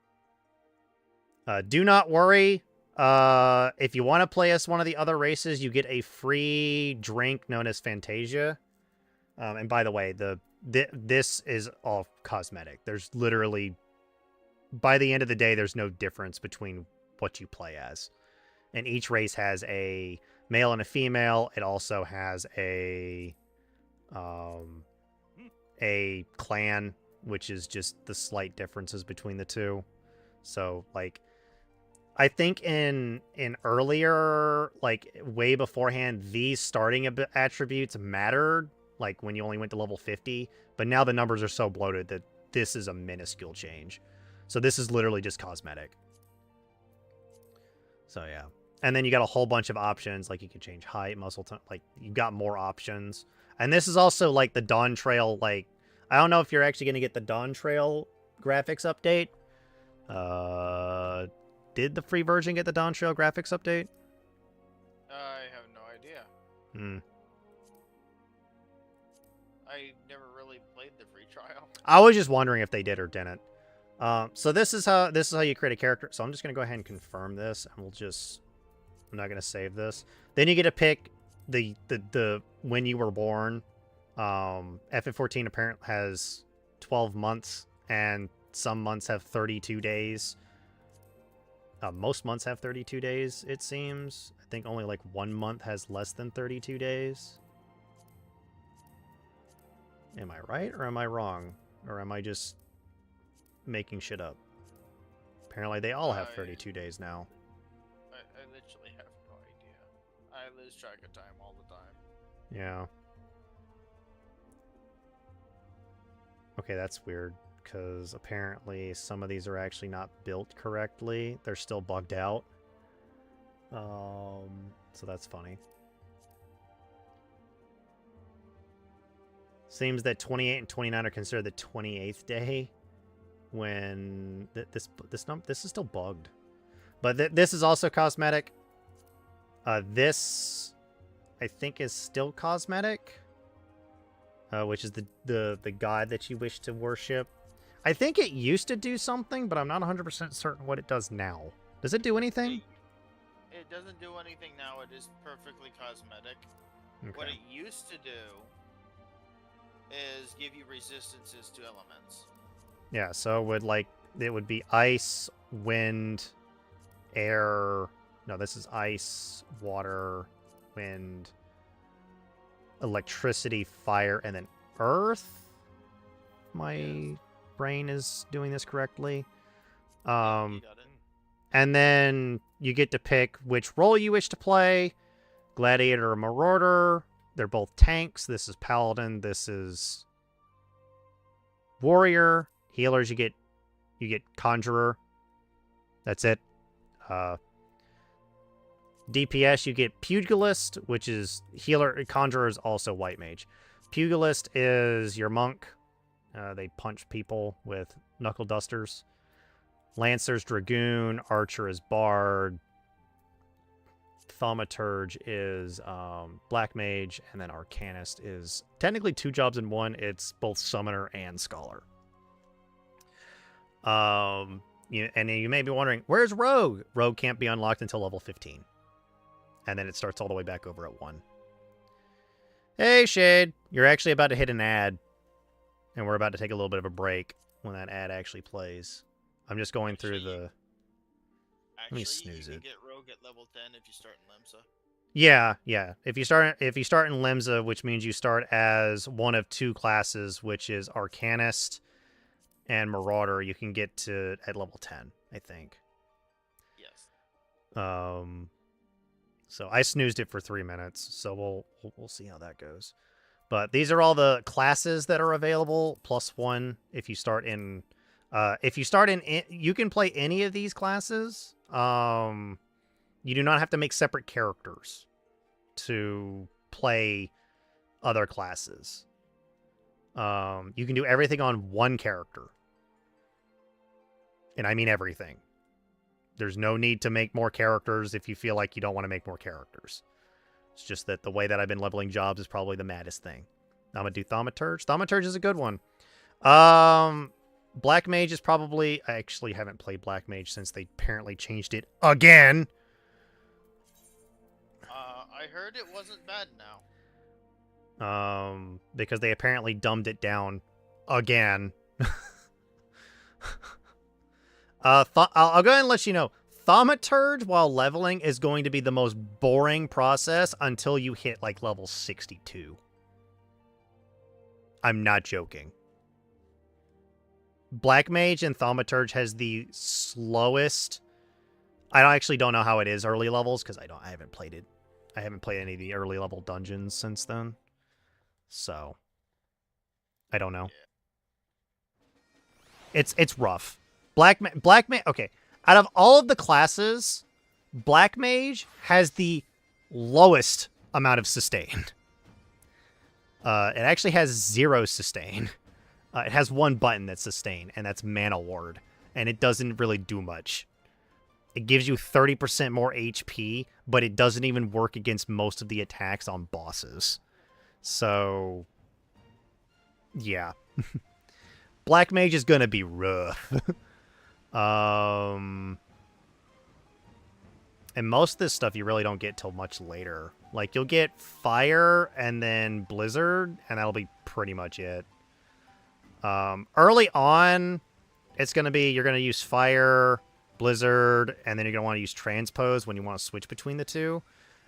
do not worry. If you want to play as one of the other races, you get a free drink known as Fantasia. And by the way, this is all cosmetic. There's literally, by the end of the day, there's no difference between what you play as. And each race has a male and a female. It also has a clan, which is just the slight differences between the two. So, like, I think in earlier, like, way beforehand, these starting attributes mattered, like, when you only went to level 50. But now the numbers are so bloated that this is a minuscule change. So this is literally just cosmetic. So, yeah. And then you got a whole bunch of options, like you can change height, muscle tone, like, you got more options. And this is also, like, the Dawn Trail, like, I don't know if you're actually going to get the Dawn Trail graphics update. Did the free version get the Dawn Trail graphics update? I have no idea. I never really played the free trial. I was just wondering if they did or didn't. So this is how you create a character. So I'm just gonna go ahead and confirm this, and I'm not gonna save this. Then you get to pick the when you were born. FF14 apparently has 12 months, and some months have 32 days. Most months have 32 days, it seems. I think only like 1 month has less than 32 days. Am I right or am I wrong? Or am I just making shit up? Apparently they all have 32 days now. I literally have no idea. I lose track of time all the time. Yeah. Okay, that's weird, because apparently some of these are actually not built correctly. They're still bugged out. So that's funny. Seems that 28 and 29 are considered the 28th day, when this is still bugged. But this is also cosmetic. This, I think, is still cosmetic, which is the god that you wish to worship. I think it used to do something, but I'm not 100% certain what it does now. Does it do anything? It doesn't do anything now. It is perfectly cosmetic. Okay. What it used to do is give you resistances to elements. Yeah, so it would be ice, wind, air. No, this is ice, water, wind, electricity, fire, and then earth. My brain is doing this correctly. And then you get to pick which role you wish to play. Gladiator or Marauder. They're both tanks. This is Paladin. This is Warrior. Healers, you get Conjurer. That's it. DPS, you get Pugilist, which is healer. Conjurer is also White Mage. Pugilist is your monk. They punch people with knuckle dusters. Lancer's Dragoon. Archer is Bard. Thaumaturge is Black Mage. And then Arcanist is technically 2 jobs in one. It's both Summoner and Scholar. And you may be wondering, where's Rogue? Rogue can't be unlocked until level 15. And then it starts all the way back over at 1. Hey, Shade. You're actually about to hit an ad. And we're about to take a little bit of a break when that ad actually plays. I'm just going through the... Let me snooze you it. can get Rogue at level 10 if you start in Lemsa. Yeah. If you start in Lemsa, which means you start as one of 2 classes, which is Arcanist and Marauder, you can get to at level 10, I think. Yes. So I snoozed it for 3 minutes, so we'll see how that goes. But these are all the classes that are available, +1 if you start in... you can play any of these classes. You do not have to make separate characters to play other classes. You can do everything on one character. And I mean everything. There's no need to make more characters if you feel like you don't want to make more characters. It's just that the way that I've been leveling jobs is probably the maddest thing. I'm going to do Thaumaturge. Thaumaturge is a good one. Black Mage is probably... I actually haven't played Black Mage since they apparently changed it again. I heard it wasn't bad now. Because they apparently dumbed it down again. I'll go ahead and let you know. Thaumaturge, while leveling, is going to be the most boring process until you hit, like, level 62. I'm not joking. Black Mage and Thaumaturge has the slowest... I actually don't know how it is early levels, because I haven't played it. I haven't played any of the early level dungeons since then. So, I don't know. It's rough. Black Mage, okay. Out of all of the classes, Black Mage has the lowest amount of sustain. It actually has 0 sustain. It has 1 button that's sustain, and that's Mana Ward, and it doesn't really do much. It gives you 30% more HP, but it doesn't even work against most of the attacks on bosses. So, yeah. Black Mage is gonna be rough. And most of this stuff you really don't get till much later. Like, you'll get Fire and then Blizzard, and that'll be pretty much it. Early on, it's going to be, you're going to use Fire, Blizzard, and then you're going to want to use Transpose when you want to switch between the two.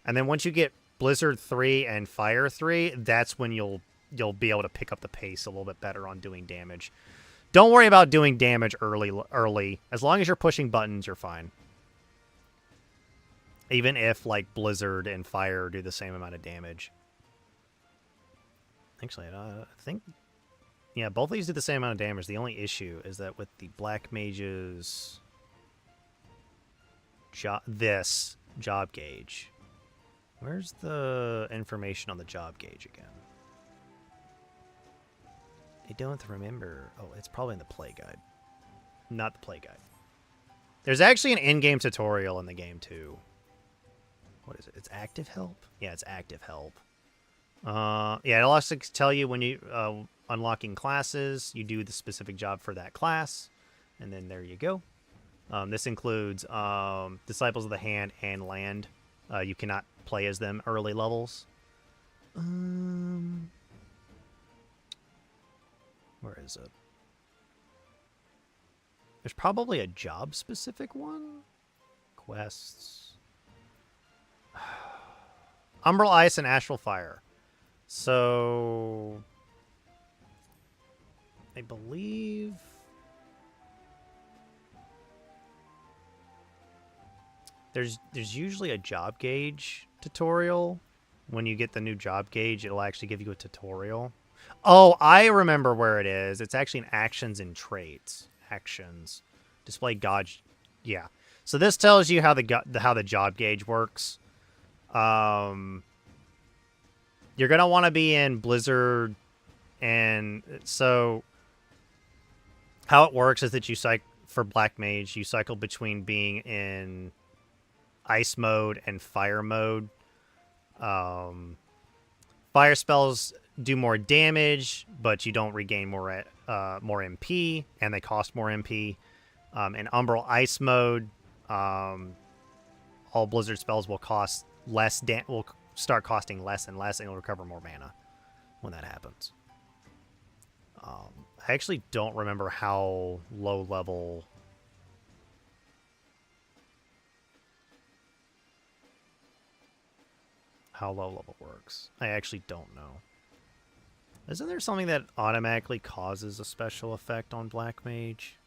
And then once you get Blizzard 3 and Fire 3, that's when you'll be able to pick up the pace a little bit better on doing damage. Don't worry about doing damage early. As long as you're pushing buttons, you're fine. Even if, like, Blizzard and Fire do the same amount of damage. Actually, I think... Yeah, both of these do the same amount of damage. The only issue is that with the Black Mage's... job gauge. Where's the information on the job gauge again? I don't remember. Oh, it's probably in the play guide. Not the play guide. There's actually an in-game tutorial in the game, too. What is it? It's active help? Yeah, it's active help. Yeah, it'll also tell you when you unlocking classes, you do the specific job for that class, and then there you go. This includes Disciples of the Hand and Land. You cannot play as them early levels. Where is it? There's probably a job-specific one? Quests. Umbral Ice and Astral Fire. So... I believe... There's usually a job gauge tutorial. When you get the new job gauge, it'll actually give you a tutorial. Oh, I remember where it is. It's actually in Actions and Traits. Actions. Display God... Yeah. So this tells you how the job gauge works. You're going to want to be in Blizzard, and so how it works is that you for Black Mage, you cycle between being in Ice mode and Fire mode. Fire spells do more damage, but you don't regain more MP, and they cost more MP. In Umbral Ice mode, all Blizzard spells will cost less. Will start costing less and less, and you'll recover more mana when that happens. I actually don't remember how low level. How low level works. I actually don't know. Isn't there something that automatically causes a special effect on Black Mage?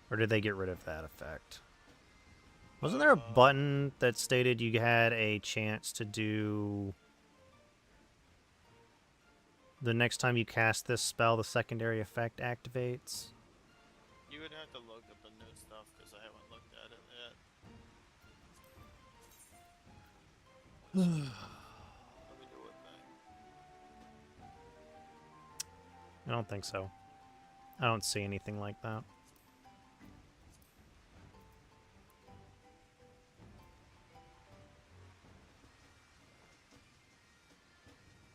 Or did they get rid of that effect? Wasn't there a button that stated you had a chance to do... The next time you cast this spell, the secondary effect activates? You would have to look up the new stuff, because I haven't looked at it yet. Let me do a thing. I don't think so. I don't see anything like that.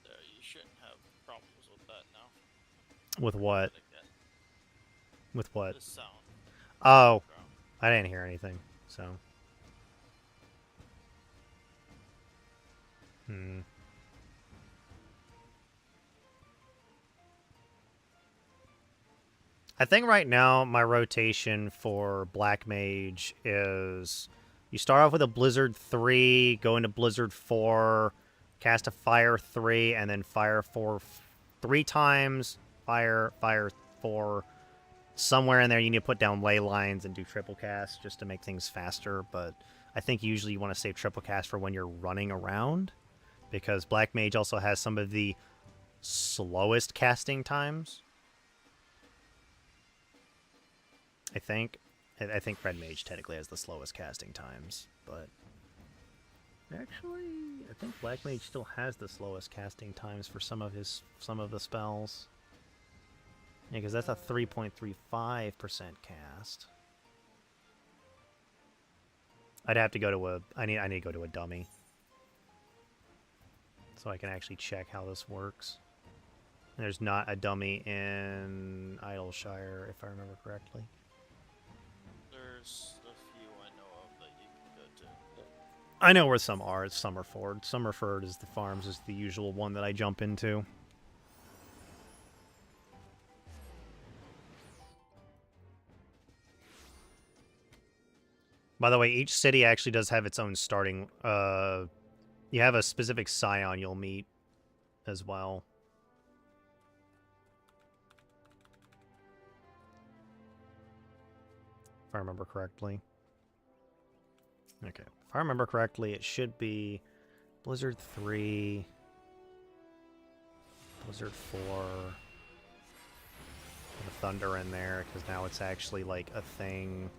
There, you shouldn't have problems with that now. With what? With what? The sound. Oh, I didn't hear anything, so... I think right now my rotation for Black Mage is you start off with a Blizzard 3, go into Blizzard 4, cast a Fire 3, and then Fire 4 3 times, Fire 4. Somewhere in there you need to put down ley lines and do triple cast just to make things faster, but I think usually you want to save triple cast for when you're running around, because Black Mage also has some of the slowest casting times. I think Red Mage technically has the slowest casting times, but actually I think Black Mage still has the slowest casting times for some of the spells. Yeah, because that's a 3.35% cast. I'd have to go to a I need to go to a dummy so I can actually check how this works. And there's not a dummy in Idleshire, if I remember correctly. There's a few I know of that you can go to. I know where some are. It's Summerford. Summerford is the farms, is the usual one that I jump into. By the way, each city actually does have its own starting... you have a specific scion you'll meet as well. If I remember correctly. Okay. If I remember correctly, it should be Blizzard 3, Blizzard 4, the Thunder in there, because now it's actually like a thing.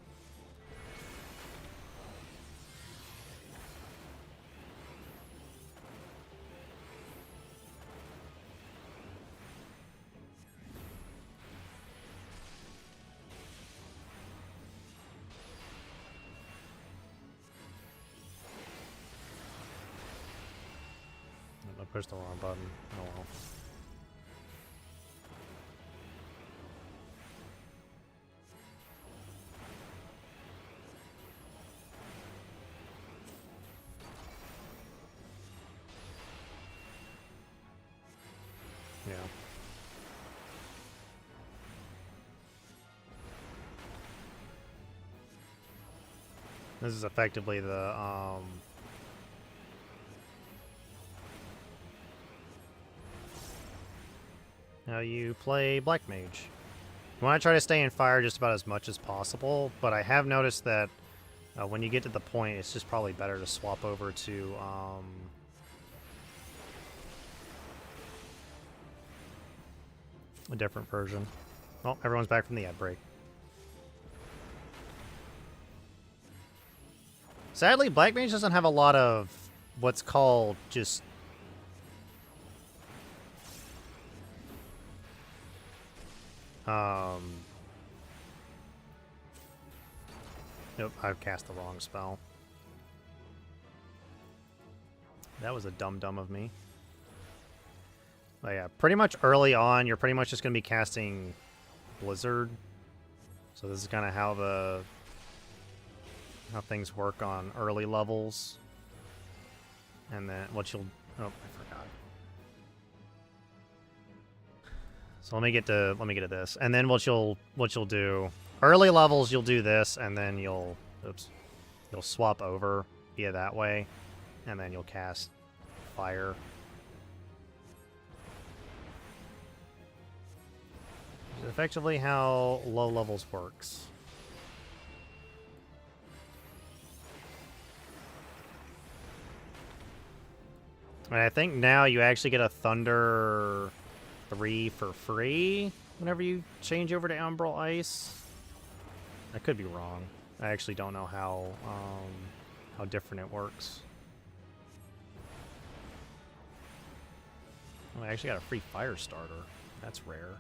I pushed the wrong button. Oh well. Yeah. This is effectively the how you play Black Mage. You want to try to stay in fire just about as much as possible, but I have noticed that when you get to the point, it's just probably better to swap over to a different version. Oh, everyone's back from the ad break. Sadly, Black Mage doesn't have a lot of what's called just... Nope, I've cast the wrong spell. That was a dum-dum of me. But yeah, pretty much early on, you're pretty much just going to be casting Blizzard. So this is kind of how things work on early levels. And then what you'll... Oh, I forgot. So let me get to this. And then what you'll do... Early levels, you'll do this, and then you'll swap over via that way. And then you'll cast Fire. Which is effectively how low levels works. And I think now you actually get a Thunder 3 for free whenever you change over to Umbral Ice. I could be wrong. I actually don't know how different it works. Oh, I actually got a free Fire Starter. That's rare.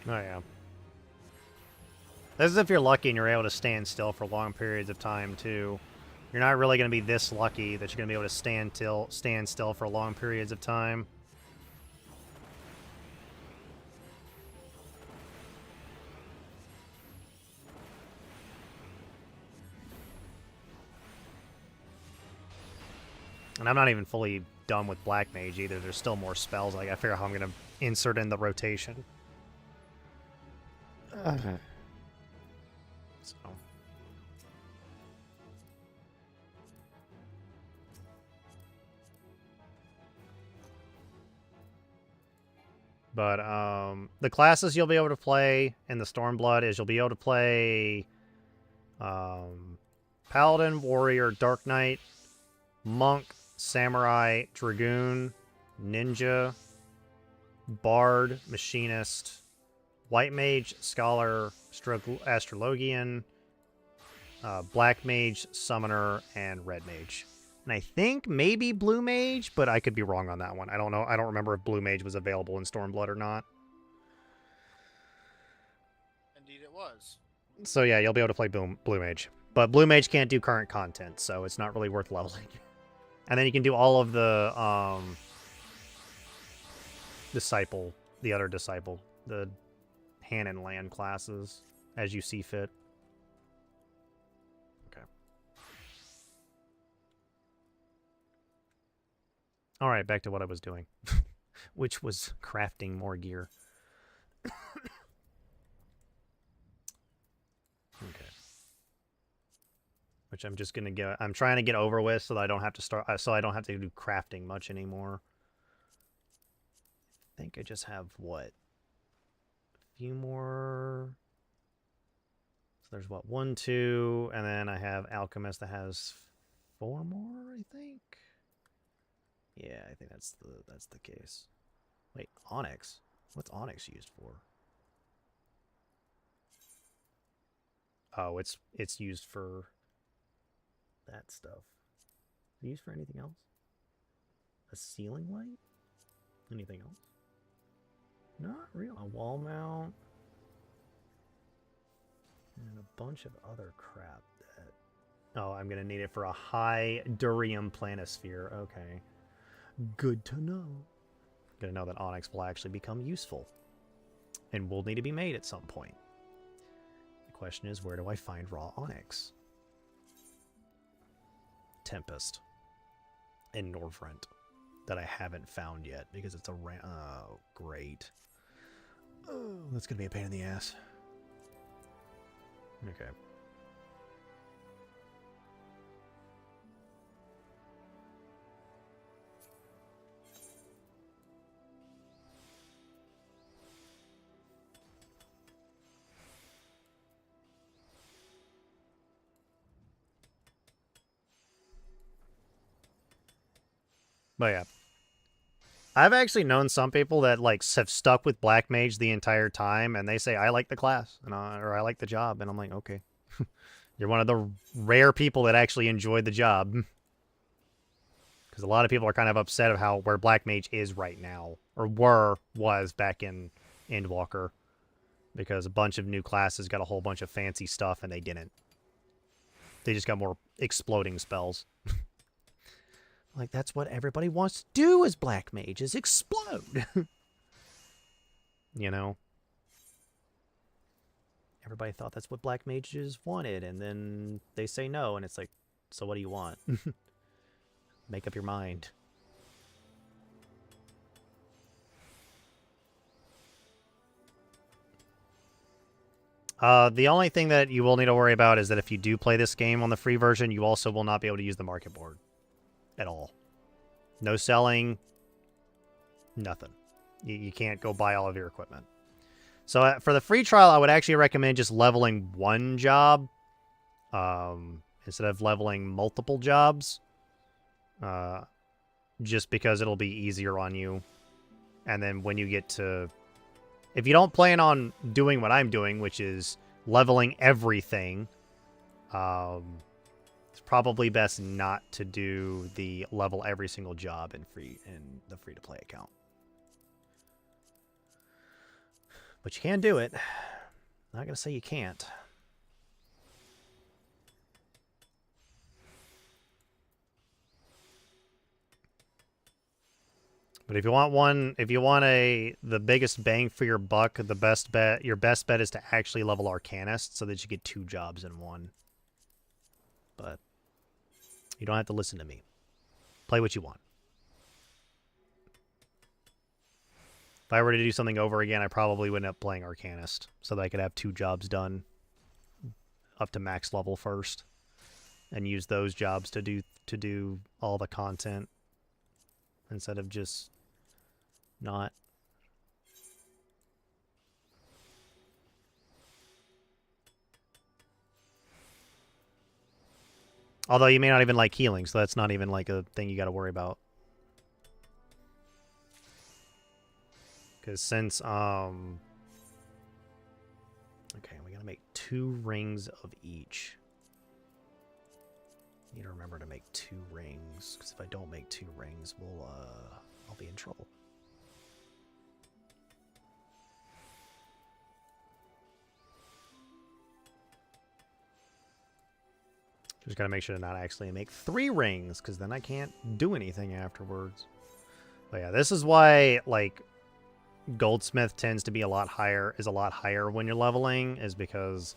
Oh, yeah. This is if you're lucky and you're able to stand still for long periods of time, too. You're not really going to be this lucky that you're going to be able to stand still for long periods of time. And I'm not even fully done with Black Mage either. There's still more spells. Like, I figure out how I'm going to insert in the rotation. So. But the classes you'll be able to play in the Stormblood is you'll be able to play Paladin, Warrior, Dark Knight, Monk, Samurai, Dragoon, Ninja, Bard, Machinist, White Mage, Scholar, Astrologian, Black Mage, Summoner, and Red Mage. And I think maybe Blue Mage, but I could be wrong on that one. I don't know. I don't remember if Blue Mage was available in Stormblood or not. Indeed it was. So yeah, you'll be able to play Blue Mage. But Blue Mage can't do current content, so it's not really worth leveling. And then you can do all of the the other Disciple, the Han and Land classes, as you see fit. Okay. Alright, back to what I was doing. Which was crafting more gear. Okay. Which I'm just gonna get. I'm trying to get over with so that I don't have to start. So I don't have to do crafting much anymore. I think I just have what? A few more. So there's what? 1, 2, and then I have Alchemist that has 4 more. I think. Yeah, I think that's the case. Wait, Onyx. What's Onyx used for? Oh, it's used for that stuff. Is it used for anything else? A ceiling light? Anything else? Not real. A wall mount. And a bunch of other crap that... Oh, I'm going to need it for a high durium planisphere. Okay. Good to know. Gonna know that Onyx will actually become useful. And will need to be made at some point. The question is, where do I find raw Onyx? Tempest. And Norvrent. That I haven't found yet, because it's a oh, great. Oh, that's gonna be a pain in the ass. Okay. But yeah. I've actually known some people that like have stuck with Black Mage the entire time, and they say, I like the class, and or I like the job. And I'm like, okay. You're one of the rare people that actually enjoyed the job. Because a lot of people are kind of upset of how where Black Mage is right now, or was back in Endwalker. Because a bunch of new classes got a whole bunch of fancy stuff, and they didn't. They just got more exploding spells. Like, that's what everybody wants to do as Black Mage, is explode. You know? Everybody thought that's what Black Mages wanted, and then they say no, and it's like, so what do you want? Make up your mind. The only thing that you will need to worry about is that if you do play this game on the free version, you also will not be able to use the market board. At all. No selling. Nothing. You can't go buy all of your equipment. So for the free trial, I would actually recommend just leveling one job instead of leveling multiple jobs. Just because it'll be easier on you. And then when you get to... If you don't plan on doing what I'm doing, which is leveling everything, it's probably best not to do the level every single job in the free-to-play account. But you can do it. I'm not going to say you can't. But if you want the biggest bang for your buck, your best bet is to actually level Arcanist so that you get 2 jobs in one. But you don't have to listen to me. Play what you want. If I were to do something over again, I probably would end up playing Arcanist so that I could have 2 jobs done up to max level first and use those jobs to do all the content instead of just not. Although you may not even like healing, so that's not even like a thing you got to worry about. Because since okay, we gotta make 2 rings of each. Need to remember to make 2 rings, because if I don't make 2 rings, I'll be in trouble. Just gotta make sure to not actually make 3 rings, because then I can't do anything afterwards. But yeah, this is why, like, Goldsmith tends to be a lot higher when you're leveling, is because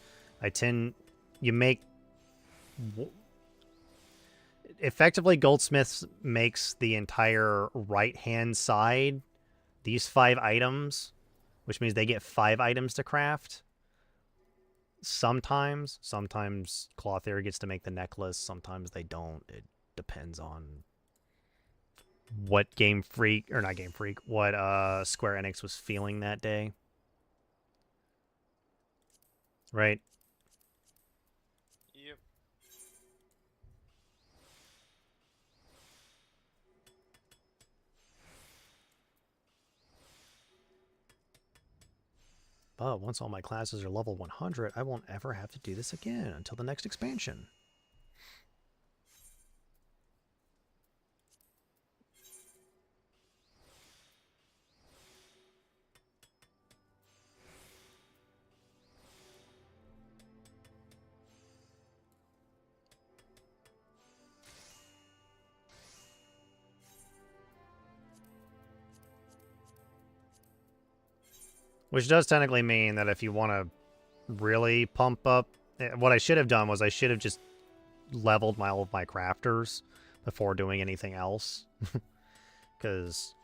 effectively Goldsmith makes the entire right-hand side these 5 items, which means they get 5 items to craft. Sometimes Clothier gets to make the necklace, sometimes they don't. It depends on what what Square Enix was feeling that day. Right? Yep. But once all my classes are level 100, I won't ever have to do this again until the next expansion. Which does technically mean that if you want to really pump up... What I should have done was I should have just leveled all of my crafters before doing anything else. Because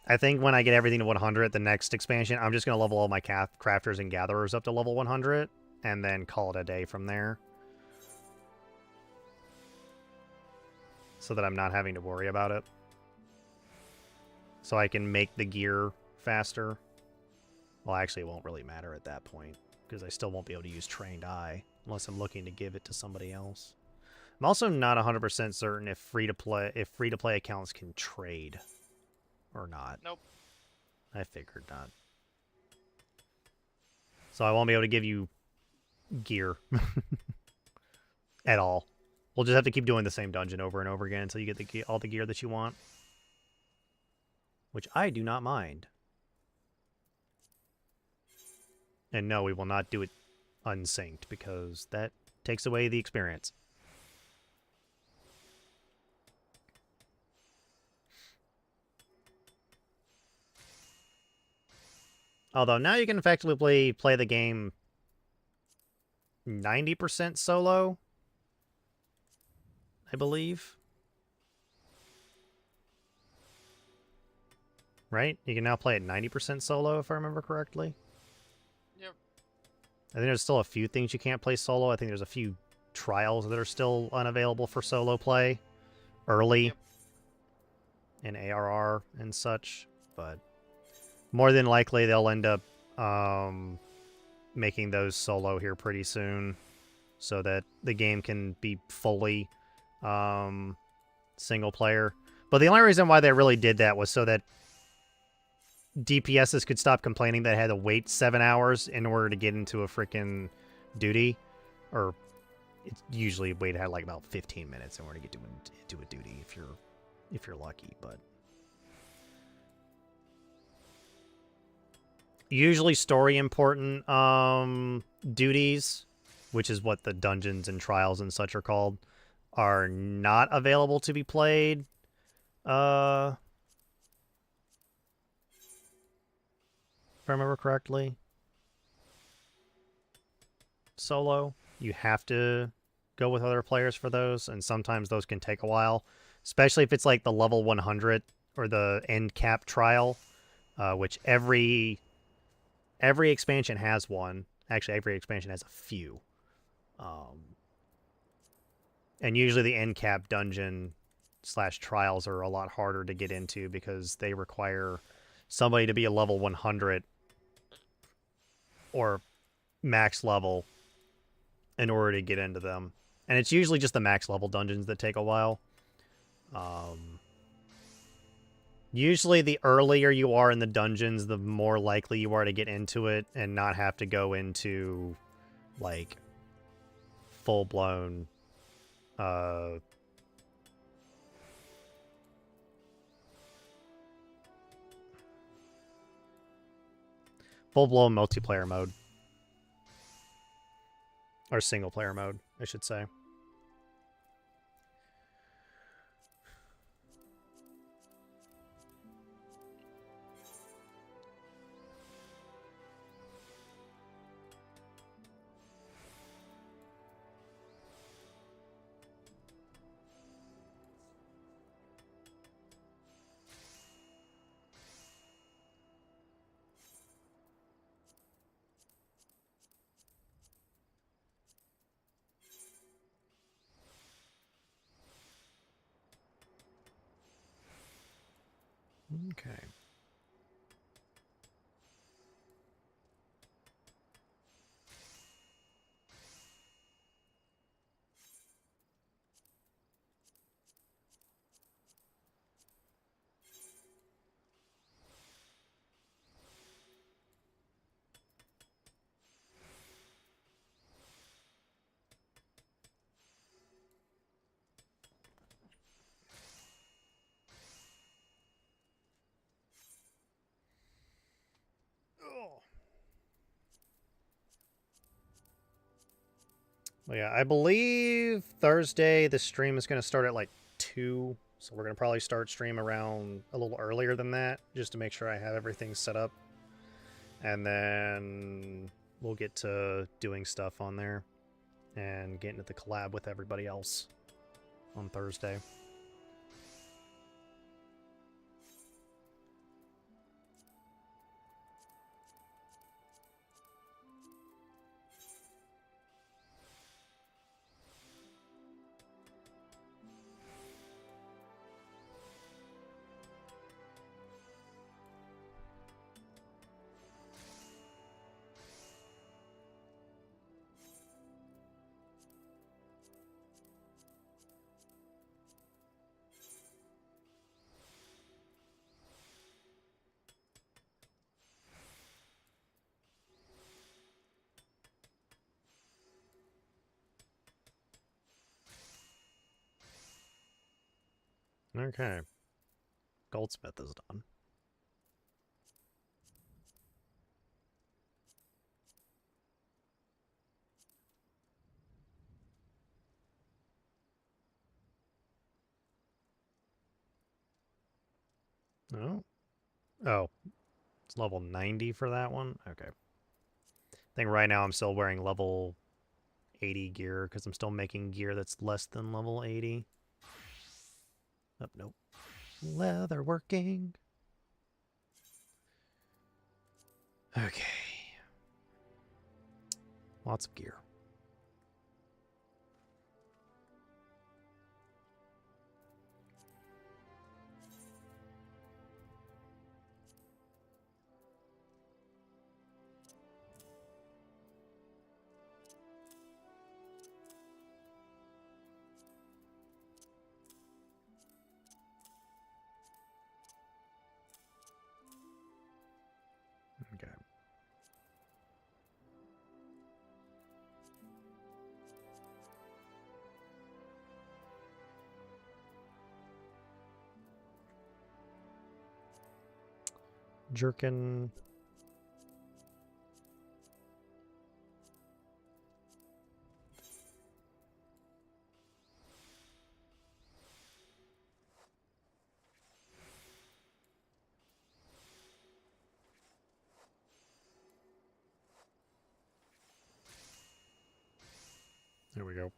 I think when I get everything to 100, the next expansion, I'm just going to level all my crafters and gatherers up to level 100, and then call it a day from there. So that I'm not having to worry about it. So I can make the gear faster. Well, actually, it won't really matter at that point, because I still won't be able to use Trained Eye, unless I'm looking to give it to somebody else. I'm also not 100% certain if free-to-play accounts can trade or not. Nope. I figured not. So I won't be able to give you gear at all. We'll just have to keep doing the same dungeon over and over again until you get all the gear that you want. Which I do not mind. And no, we will not do it unsynced because that takes away the experience. Although now you can effectively play the game 90% solo, I believe. Right? You can now play it 90% solo, if I remember correctly. Yep. I think there's still a few things you can't play solo. I think there's a few trials that are still unavailable for solo play early in ARR and such, but more than likely they'll end up making those solo here pretty soon so that the game can be fully single player. But the only reason why they really did that was so that DPSs could stop complaining that they had to wait 7 hours in order to get into a freaking duty. Or it's usually wait had like about 15 minutes in order to get to a duty if you're lucky, but usually story important duties, which is what the dungeons and trials and such are called, are not available to be played if I remember correctly. Solo. You have to go with other players for those, and sometimes those can take a while, especially if it's like the level 100 or the end cap trial, which every expansion has one. Actually, every expansion has a few. And usually the end cap dungeon / trials are a lot harder to get into because they require somebody to be a level 100 or max level in order to get into them. And it's usually just the max level dungeons that take a while. Usually the earlier you are in the dungeons, the more likely you are to get into it and not have to go into, like, full-blown, full-blown multiplayer mode. Or single-player mode, I should say. Okay. Well, yeah, I believe Thursday the stream is going to start at like 2, so we're going to probably start stream around a little earlier than that, just to make sure I have everything set up. And then we'll get to doing stuff on there and getting to the collab with everybody else on Thursday. Okay. Goldsmith is done. Oh. Oh. It's level 90 for that one? Okay. I think right now I'm still wearing level 80 gear because I'm still making gear that's less than level 80. Oh, nope. Leather working. Okay. Lots of gear. Okay. Jerkin. There we go.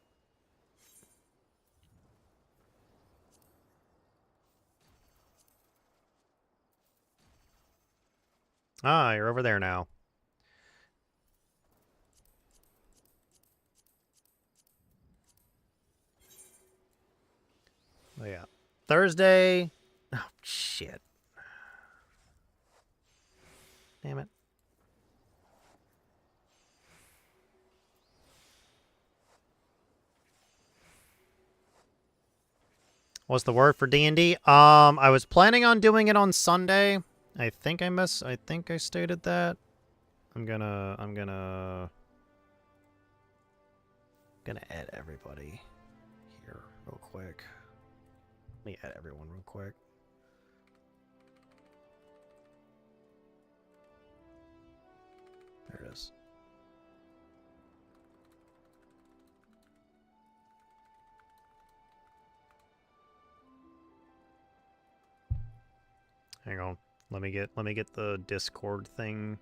Ah, you're over there now. Oh, yeah. Thursday. Oh, shit. Damn it. What's the word for D&D? I was planning on doing it on Sunday. I think I stated that. I'm gonna add everybody here real quick. Let me add everyone real quick. There it is. Hang on. Let me get the Discord thing.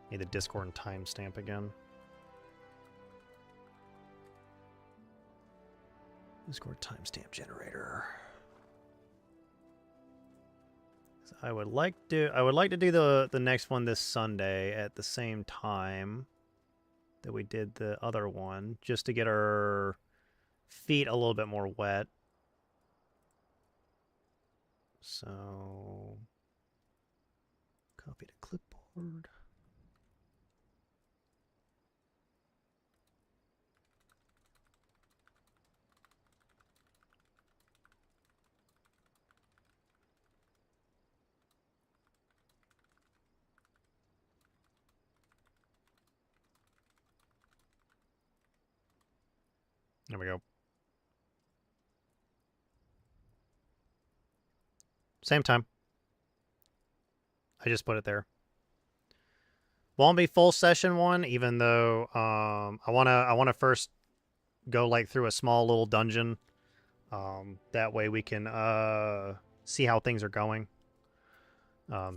Need the Discord timestamp again. Discord timestamp generator. I would like to do the next one this Sunday at the same time that we did the other one, just to get our feet a little bit more wet. So, copy to clipboard. There we go. Same time. I just put it there. Won't be full session one, even though I wanna first go like through a small little dungeon. That way we can see how things are going.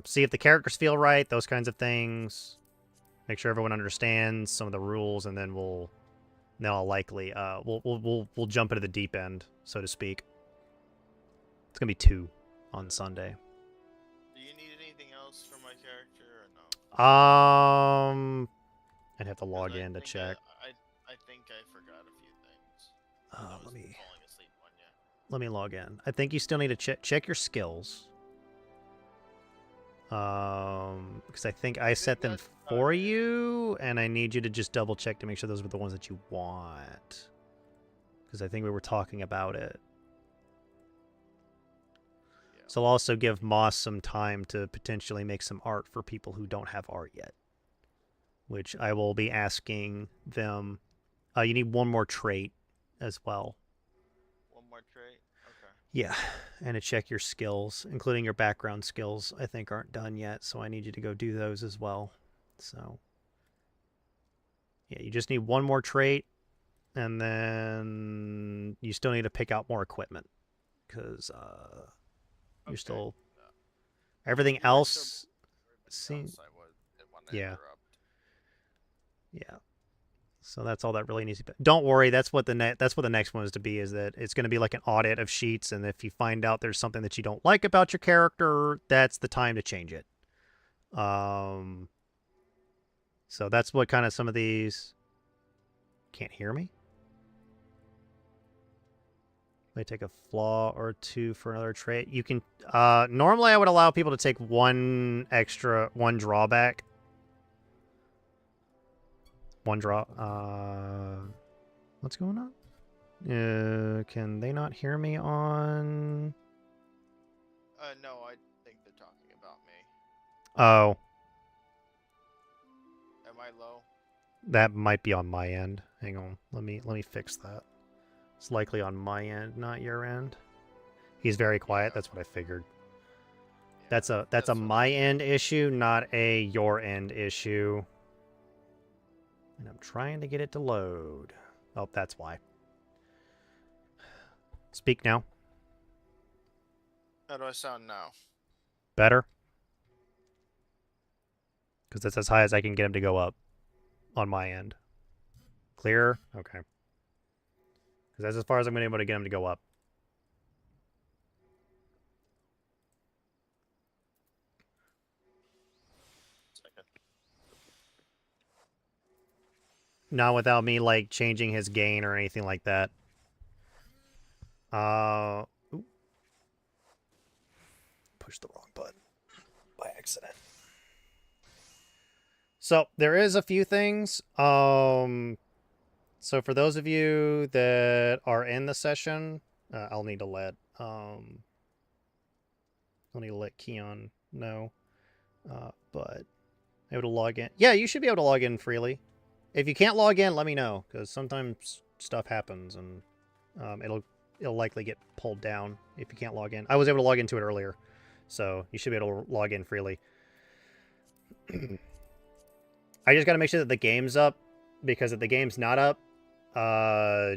See if the characters feel right, those kinds of things. Make sure everyone understands some of the rules, and then I'll likely we'll jump into the deep end, so to speak. It's gonna be 2 on Sunday. Do you need anything else for my character or no? I'd have to log in to check. I think I forgot a few things. Let me falling asleep on you. let me log in. I think you still need to check your skills. Because I think I set them for you, and I need you to just double check to make sure those were the ones that you want. Because I think we were talking about it. Yeah. So I'll also give Moss some time to potentially make some art for people who don't have art yet. Which I will be asking them. You need one more trait as well. One more trait? Okay. Yeah, and to check your skills, including your background skills, I think aren't done yet, so I need you to go do those as well. So, yeah, you just need one more trait, and then you still need to pick out more equipment, because you're Okay. still... Everything You were still else... everybody else I didn't want to Yeah. interrupt. Yeah. So that's all that really needs to be. Don't worry, that's what the next one is to be, is that it's going to be like an audit of sheets, and if you find out there's something that you don't like about your character, that's the time to change it. So that's what kind of some of these... Can't hear me? May take a flaw or two for another trait. You can normally I would allow people to take one drawback. One draw. What's going on? Can they not hear me on... No, I think they're talking about me. Oh, Am I low? that might be on my end. Hang on. Let me fix that. It's likely on my end, not your end. He's very quiet. Yeah. That's what I figured. Yeah, That's a my end issue, not a your end issue. And I'm trying to get it to load. Oh, that's why. Speak now. How do I sound now? Better? Because that's as high as I can get him to go up on my end. Clearer? Okay. Because that's as far as I'm going to be able to get him to go up. Second. Not without me, like, changing his gain or anything like that. Ooh. Pushed the wrong button by accident. So, there is a few things. So for those of you that are in the session, I'll need to let Keon know. But able to log in. Yeah, you should be able to log in freely. If you can't log in, let me know, because sometimes stuff happens and it'll likely get pulled down if you can't log in. I was able to log into it earlier, so you should be able to log in freely. I just got to make sure that the game's up, because if the game's not up,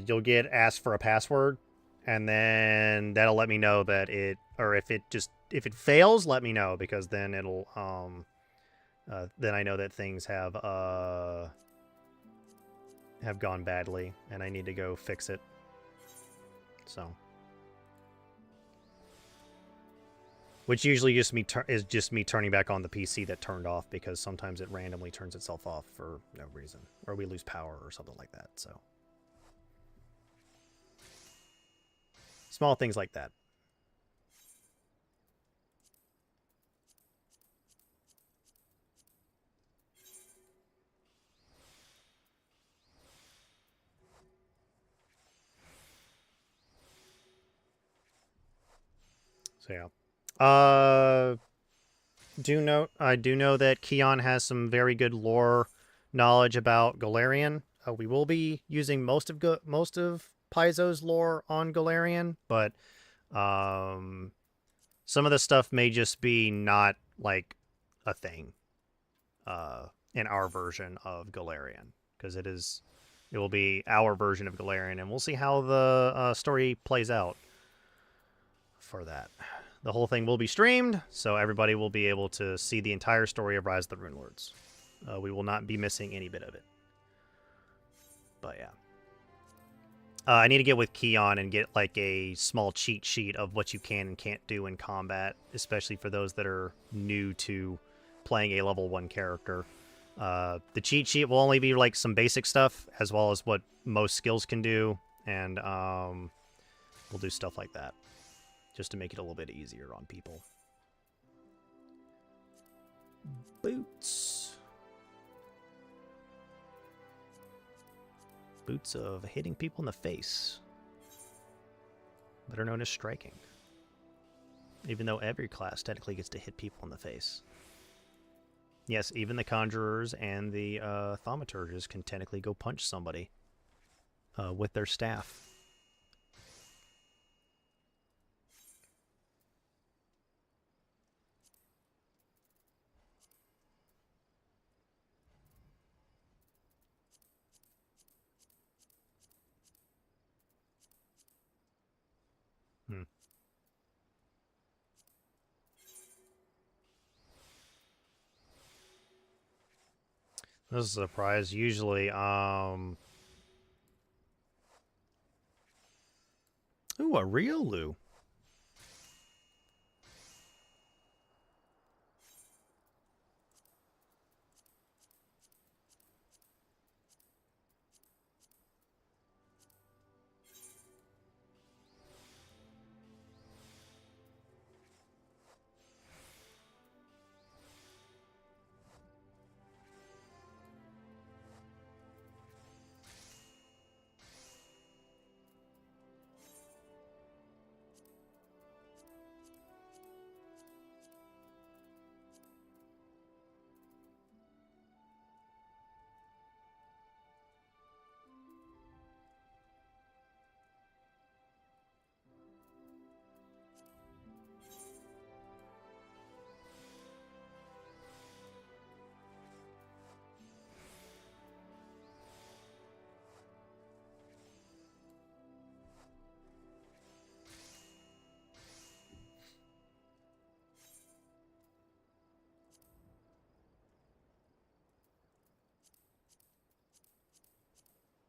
you'll get asked for a password, and then that'll let me know that it, or if it fails, let me know, because then it'll then I know that things have gone badly and I need to go fix it. So, which usually is just me turning back on the PC that turned off, because sometimes it randomly turns itself off for no reason, or we lose power or something like that. So, small things like that. So yeah. I do know that Keon has some very good lore knowledge about Galarian. We will be using most of Paizo's lore on Galarian, but some of the stuff may just be not like a thing in our version of Galarian, because it will be our version of Galarian, and we'll see how the story plays out for that. The whole thing will be streamed, so everybody will be able to see the entire story of Rise of the Rune Lords. We will not be missing any bit of it. But yeah. I need to get with Keon and get like a small cheat sheet of what you can and can't do in combat, especially for those that are new to playing a level 1 character. The cheat sheet will only be like some basic stuff, as well as what most skills can do, and we'll do stuff like that, just to make it a little bit easier on people. Boots. Boots of hitting people in the face. Better known as striking. Even though every class technically gets to hit people in the face. Yes, even the Conjurers and the Thaumaturges can technically go punch somebody with their staff. This is a surprise. Usually, ooh, a Riolu.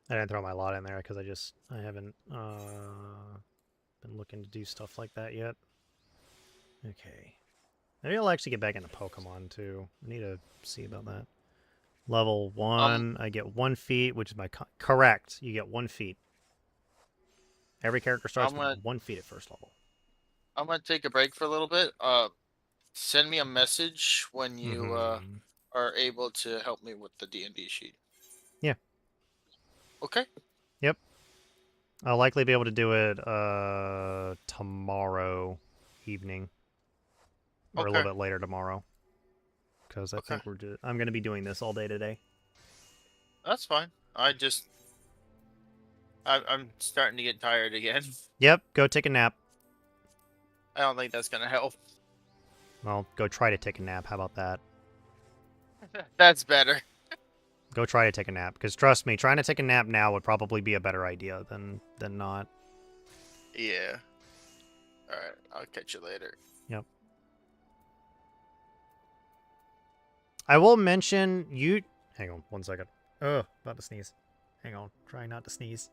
I didn't throw my lot in there because I haven't been looking to do stuff like that yet. Okay. Maybe I'll actually get back into Pokemon too. I need to see about that. Level 1, I get 1 feat, which is my... Correct. You get 1 feat. Every character starts with 1 feat at first level. I'm gonna take a break for a little bit. Send me a message when you are able to help me with the D&D sheet. Yeah. Okay. Yep. I'll likely be able to do it tomorrow evening. Or a little bit later tomorrow. Because I think I'm going to be doing this all day today. That's fine. I'm starting to get tired again. Yep, go take a nap. I don't think that's gonna help. Well, go try to take a nap. How about that? That's better. Go try to take a nap. Because trust me, trying to take a nap now would probably be a better idea than not. Yeah. Alright, I'll catch you later. Yep. I will mention you... Hang on, 1 second. Ugh, about to sneeze. Hang on, trying not to sneeze.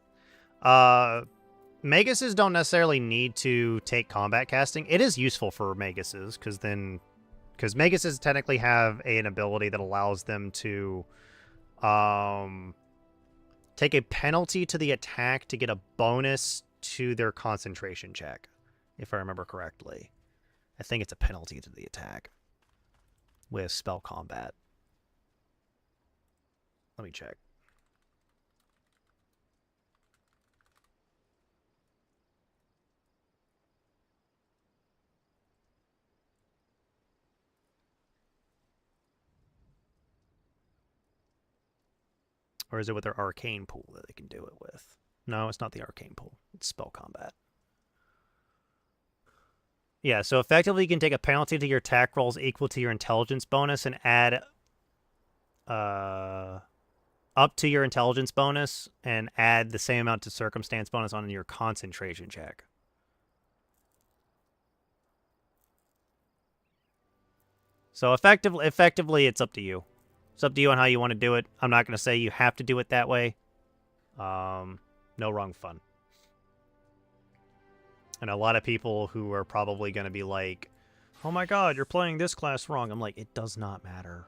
Maguses don't necessarily need to take combat casting. It is useful for Maguses, because Maguses technically have an ability that allows them to take a penalty to the attack to get a bonus to their concentration check, if I remember correctly. I think it's a penalty to the attack with spell combat. Let me check. Or is it with their arcane pool that they can do it with? No, it's not the arcane pool. It's spell combat. Yeah, so effectively you can take a penalty to your attack rolls equal to your intelligence bonus and add up to your intelligence bonus and add the same amount to circumstance bonus on your concentration check. So effectively it's up to you. It's up to you on how you want to do it. I'm not going to say you have to do it that way. No wrong fun. And a lot of people who are probably going to be like, oh my god, you're playing this class wrong. I'm like, it does not matter.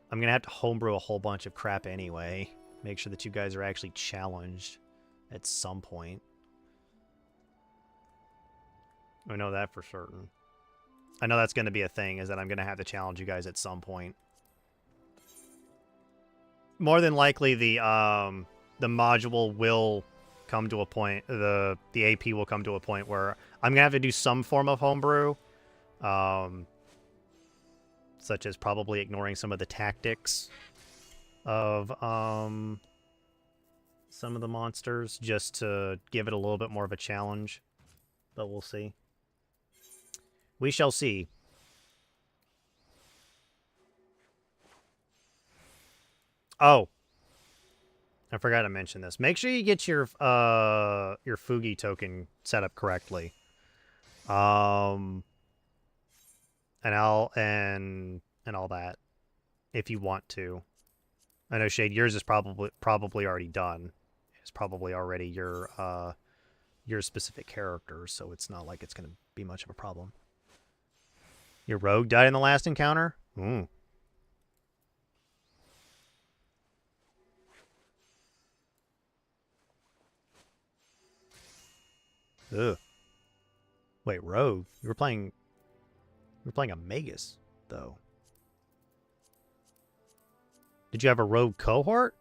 I'm going to have to homebrew a whole bunch of crap anyway. Make sure that you guys are actually challenged at some point. I know that for certain. I know that's going to be a thing, is that I'm going to have to challenge you guys at some point. More than likely, the module will come to a point, the AP will come to a point where I'm going to have to do some form of homebrew, such as probably ignoring some of the tactics of some of the monsters, just to give it a little bit more of a challenge. But we'll see. We shall see. Oh, I forgot to mention this. Make sure you get your Fugi token set up correctly. And all that, if you want to. I know, Shade, yours is probably already done. It's probably already your specific character, so it's not like it's going to be much of a problem. Your rogue died in the last encounter? Ooh. Ugh. Wait, rogue? You were playing a magus, though. Did you have a rogue cohort?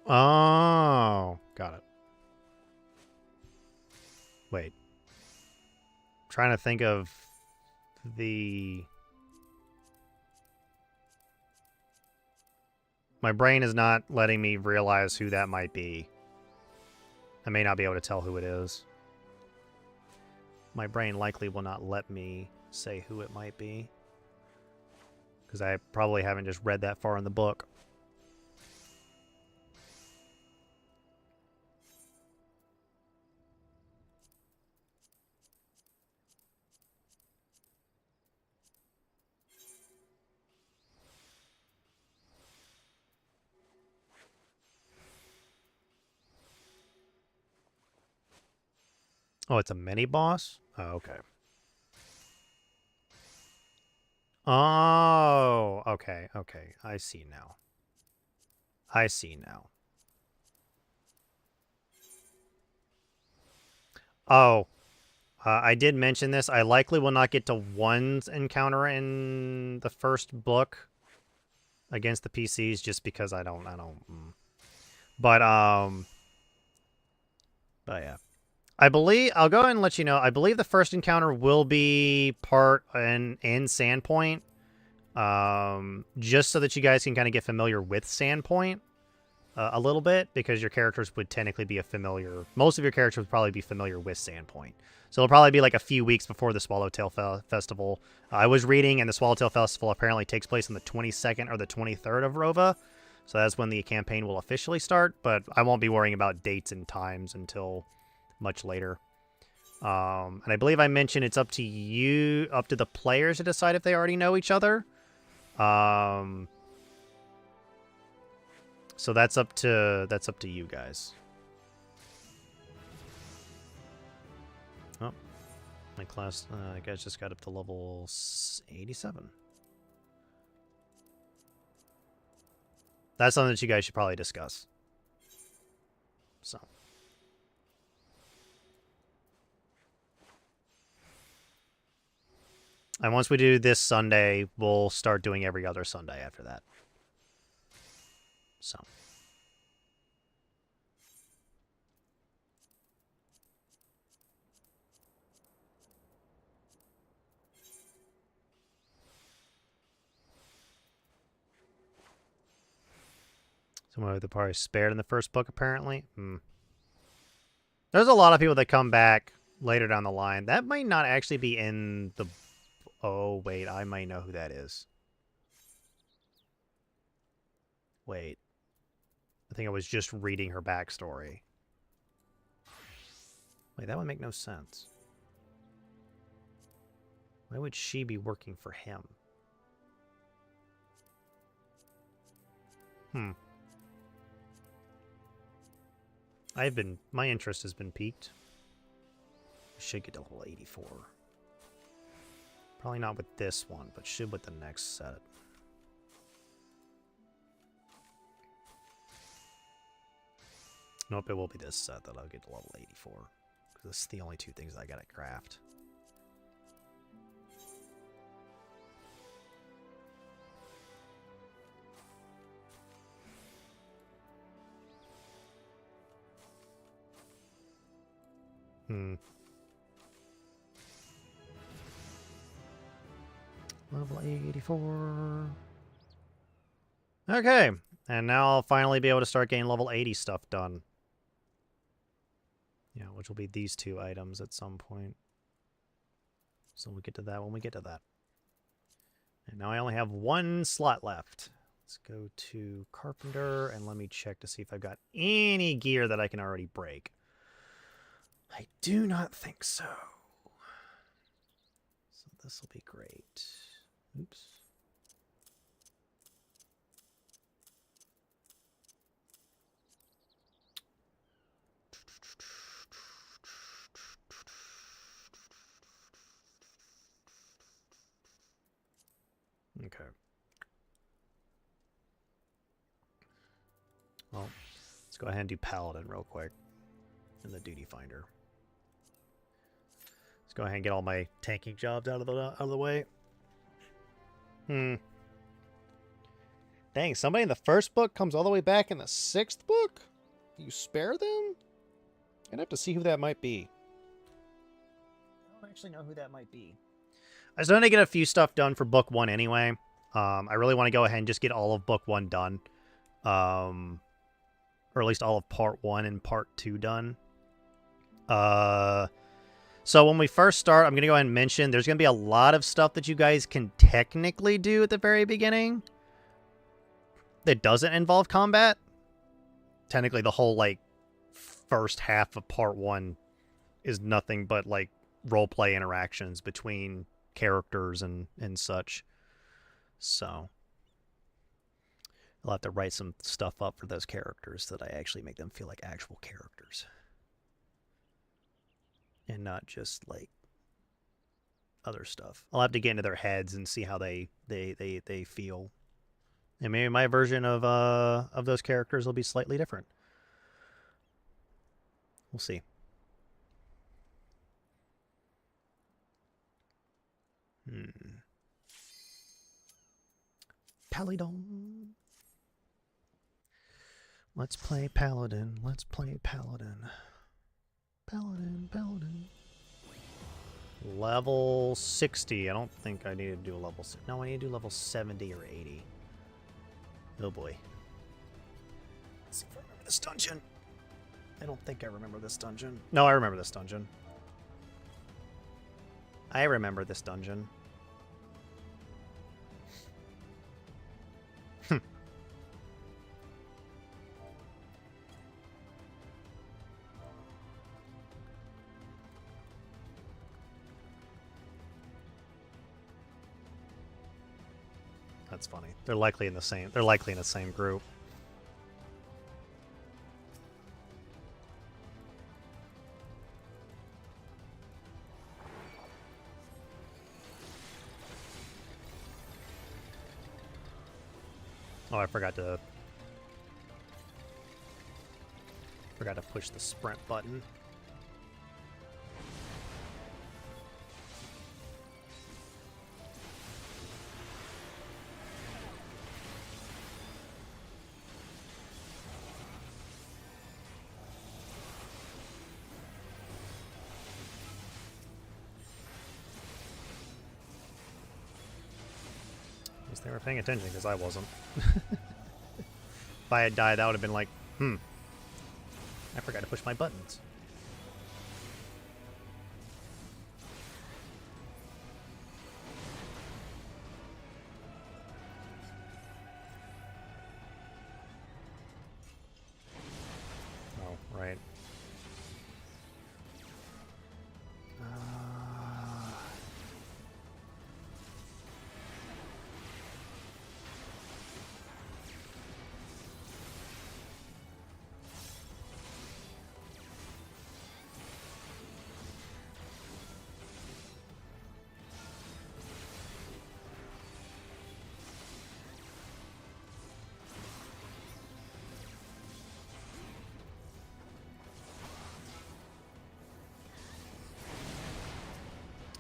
Oh, got it. Wait. I'm trying to think of the... My brain is not letting me realize who that might be. I may not be able to tell who it is. My brain likely will not let me say who it might be. Because I probably haven't just read that far in the book. Oh, it's a mini boss? Oh, okay. Oh, okay, okay. I see now. I see now. Oh, I did mention this. I likely will not get to one encounter in the first book against the PCs just because I don't. But yeah. I believe I'll go ahead and let you know. I believe the first encounter will be part in Sandpoint, just so that you guys can kind of get familiar with Sandpoint a little bit, because your characters would technically be most of your characters would probably be familiar with Sandpoint. So it'll probably be like a few weeks before the Swallowtail Festival. I was reading, and the Swallowtail Festival apparently takes place on the 22nd or the 23rd of Rova. So that's when the campaign will officially start, but I won't be worrying about dates and times until much later. And I believe I mentioned it's up to the players to decide if they already know each other. So that's up to you guys. Oh, my class, I guess, just got up to level 87. That's something that you guys should probably discuss. So. And once we do this Sunday, we'll start doing every other Sunday after that. So. Someone with the party spared in the first book, apparently. There's a lot of people that come back later down the line. That might not actually be in the... Oh, wait. I might know who that is. Wait. I think I was just reading her backstory. Wait, that would make no sense. Why would she be working for him? My interest has been piqued. I should get to level 84. Probably not with this one, but should with the next set. Nope, it will be this set that I'll get to level 84. Because this is the only two things I gotta craft. Level 84. Okay, and now I'll finally be able to start getting level 80 stuff done. Yeah, which will be these two items at some point. So we'll get to that when we get to that. And now I only have one slot left. Let's go to Carpenter, and let me check to see if I've got any gear that I can already break. I do not think so. So this will be great. Oops. Okay. Well, let's go ahead and do Paladin real quick in the duty finder. Let's go ahead and get all my tanking jobs out of the way. Dang, somebody in the first book comes all the way back in the 6th book? You spare them? I'd have to see who that might be. I don't actually know who that might be. I just want to get a few stuff done for book 1 anyway. I really want to go ahead and just get all of book 1 done. Or at least all of part 1 and part 2 done. So when we first start, I'm going to go ahead and mention there's going to be a lot of stuff that you guys can technically do at the very beginning that doesn't involve combat. Technically, the whole, like, first half of part 1 is nothing but, like, roleplay interactions between characters and such. So I'll have to write some stuff up for those characters so that I actually make them feel like actual characters. And not just, like, other stuff. I'll have to get into their heads and see how they feel. And maybe my version of those characters will be slightly different. We'll see. Paladin. Let's play Paladin. Let's play Paladin. Paladin. Level 60. I don't think I need to do a level... No, I need to do level 70 or 80. Oh boy. Let's see if I remember this dungeon. I don't think I remember this dungeon. No, I remember this dungeon. I remember this dungeon. That's funny. They're likely in the same group. Oh, I forgot to push the sprint button. They were paying attention because I wasn't. If I had died, that would have been like, I forgot to push my buttons. Oh, right.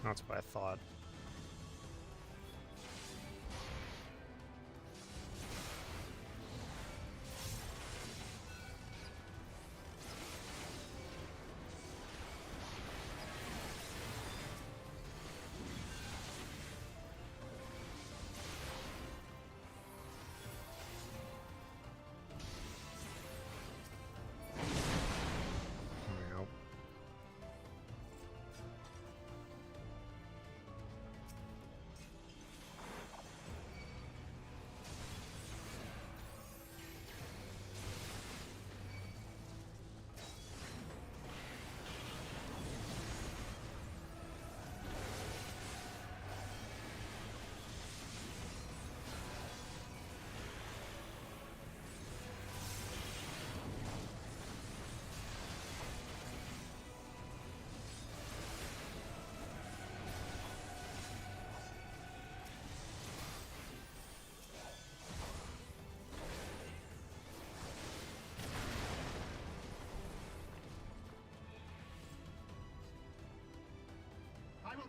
That's what I thought. There we go.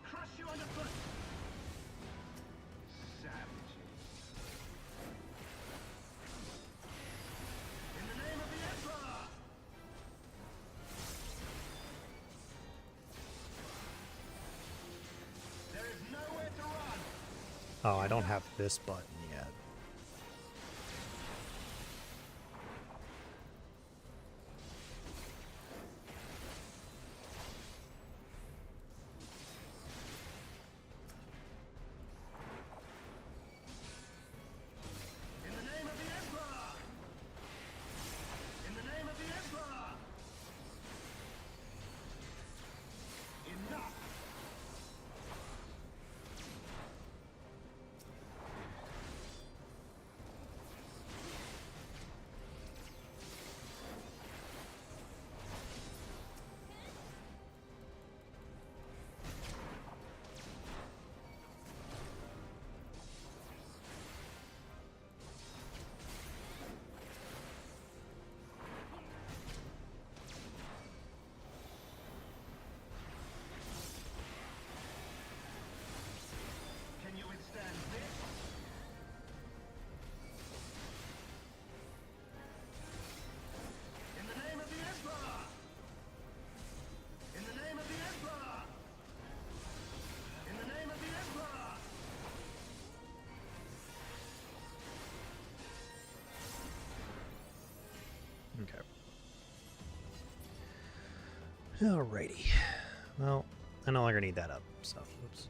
crush you underfoot. Savages. In the name of the Emperor. There is nowhere to run. Oh, I don't have this button yet. In the name of the Emperor. In the name of the Emperor. Enough. Can you withstand this? In the name of the Emperor! In the name of the Emperor! In the name of the Emperor! Okay. Alrighty. Well, I no longer need that up, so oops.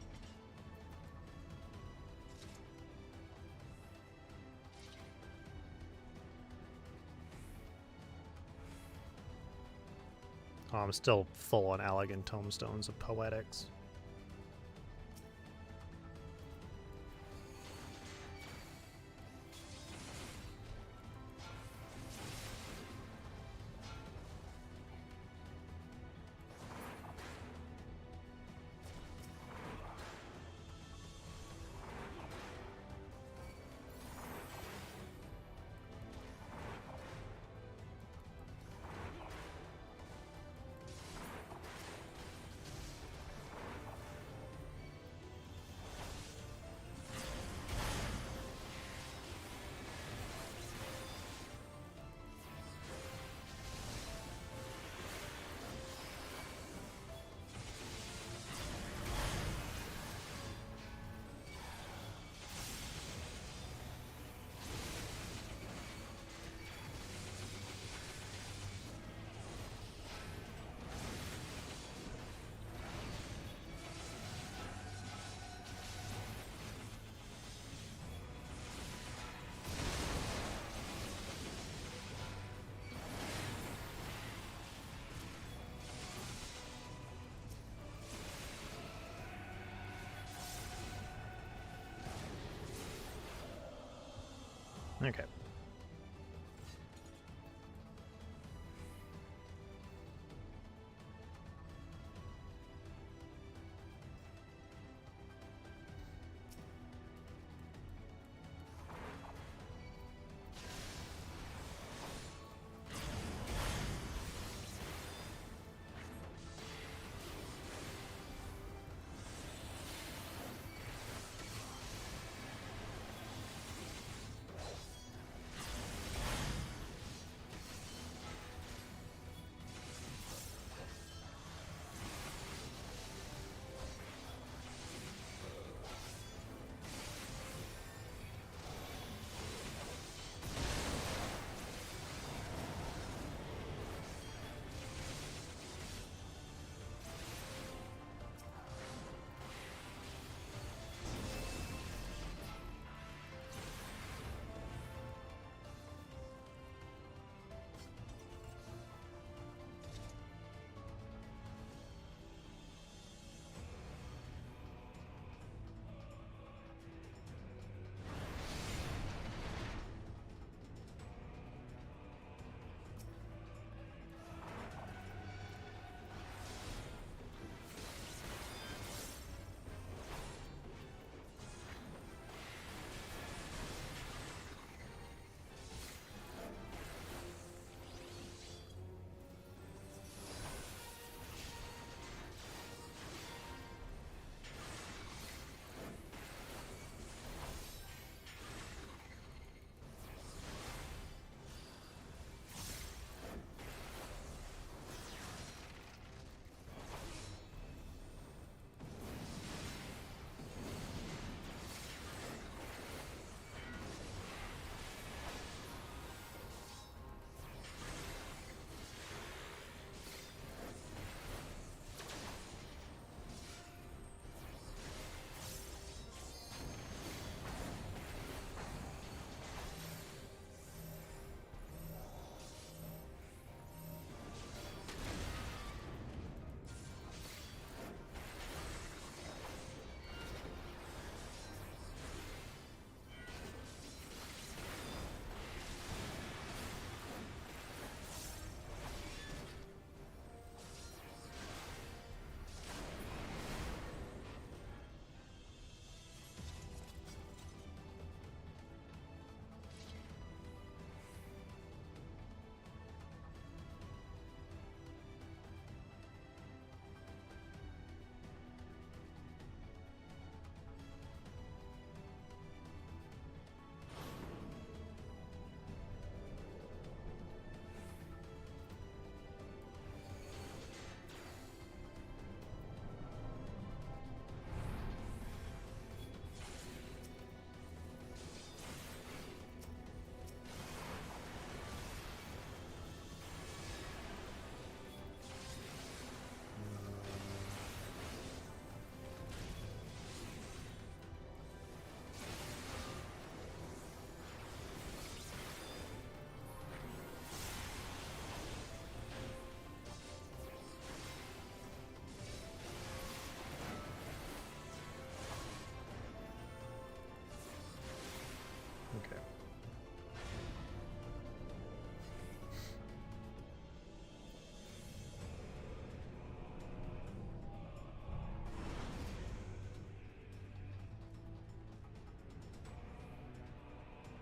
Oh, I'm still full on elegant tomestones of poetics. Okay.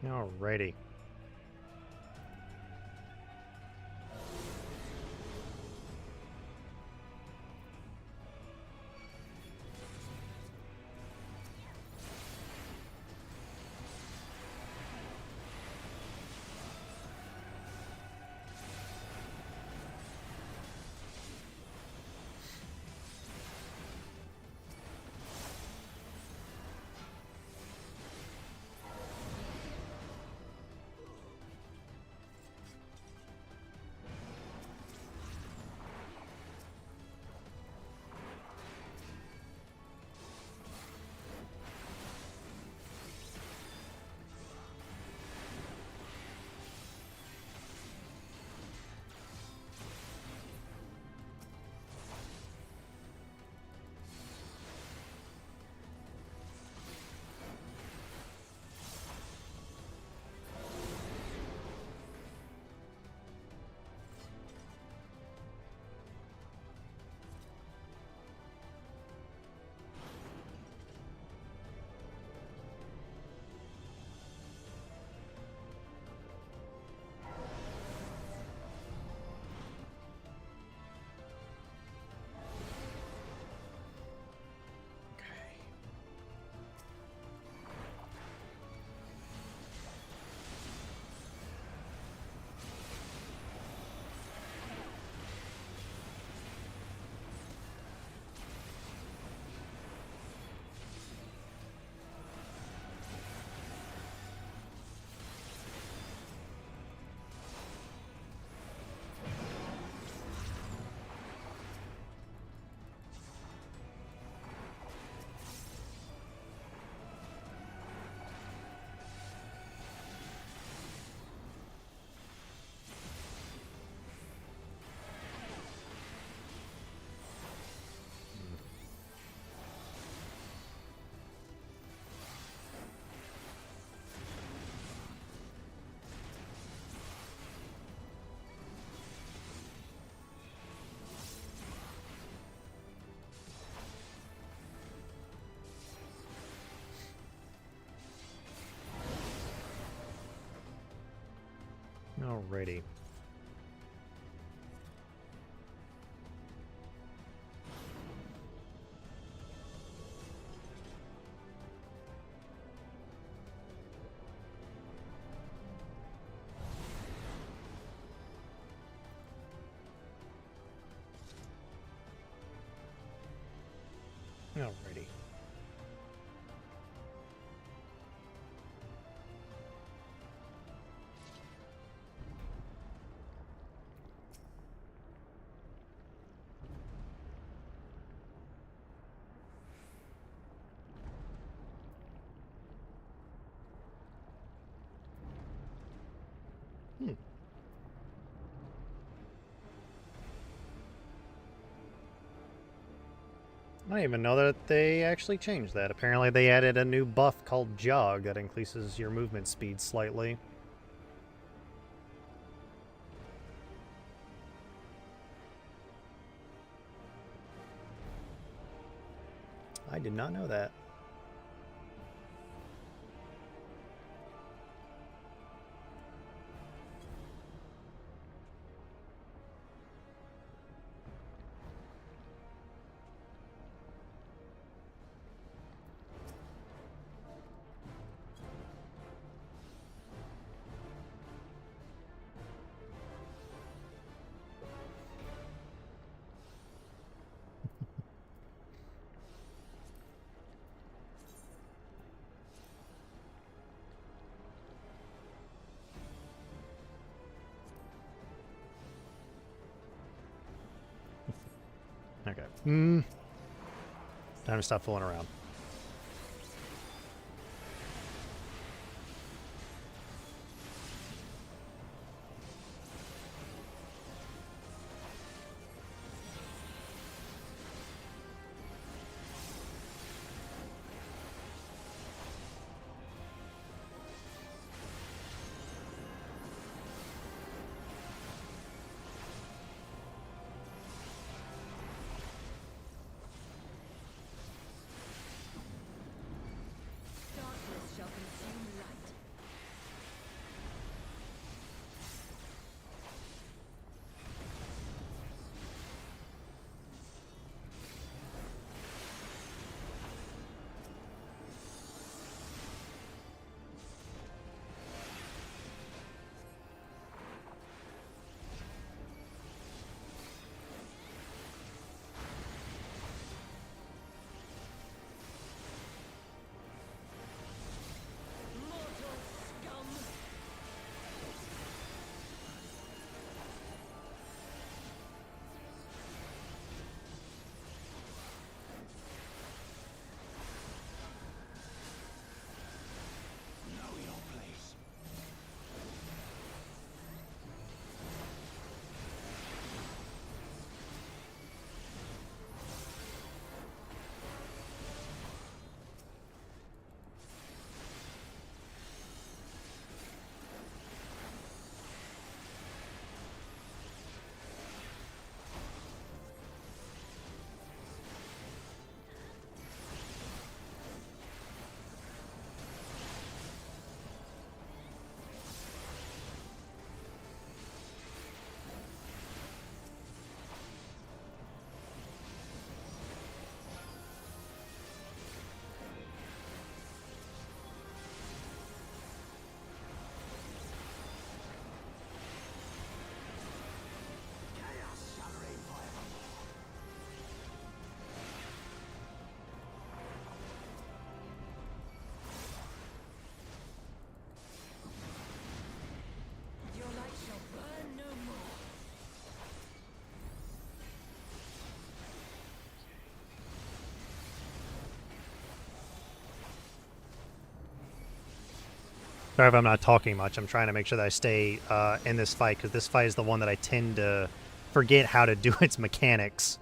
Alrighty. Alrighty. Alrighty. I didn't even know that they actually changed that. Apparently they added a new buff called Jog that increases your movement speed slightly. I did not know that. Okay. Time to stop fooling around. Sorry if I'm not talking much. I'm trying to make sure that I stay in this fight, because this fight is the one that I tend to forget how to do its mechanics.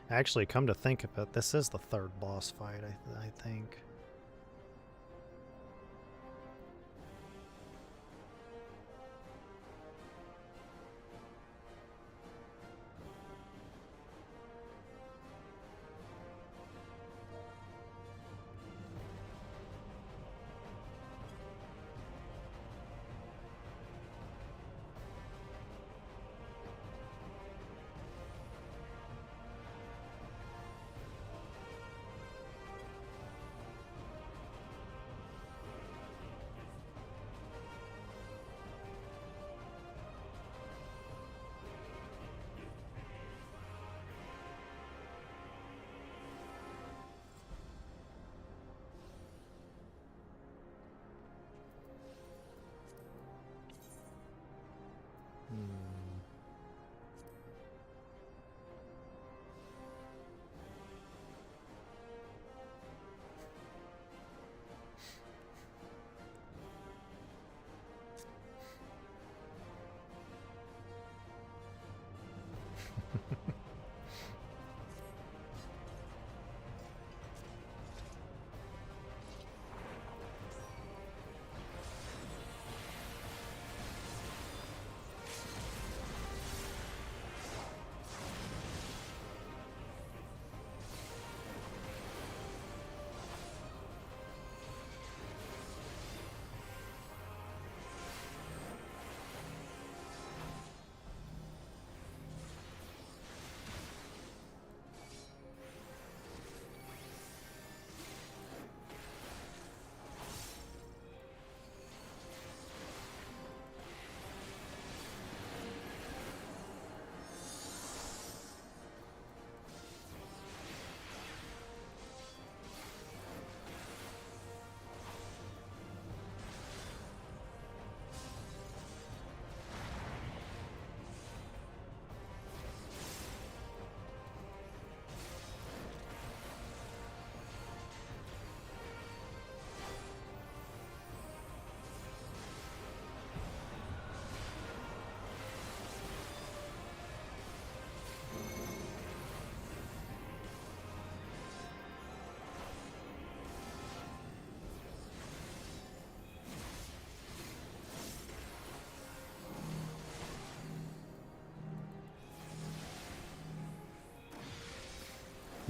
Actually, come to think of it, this is the third boss fight, I think.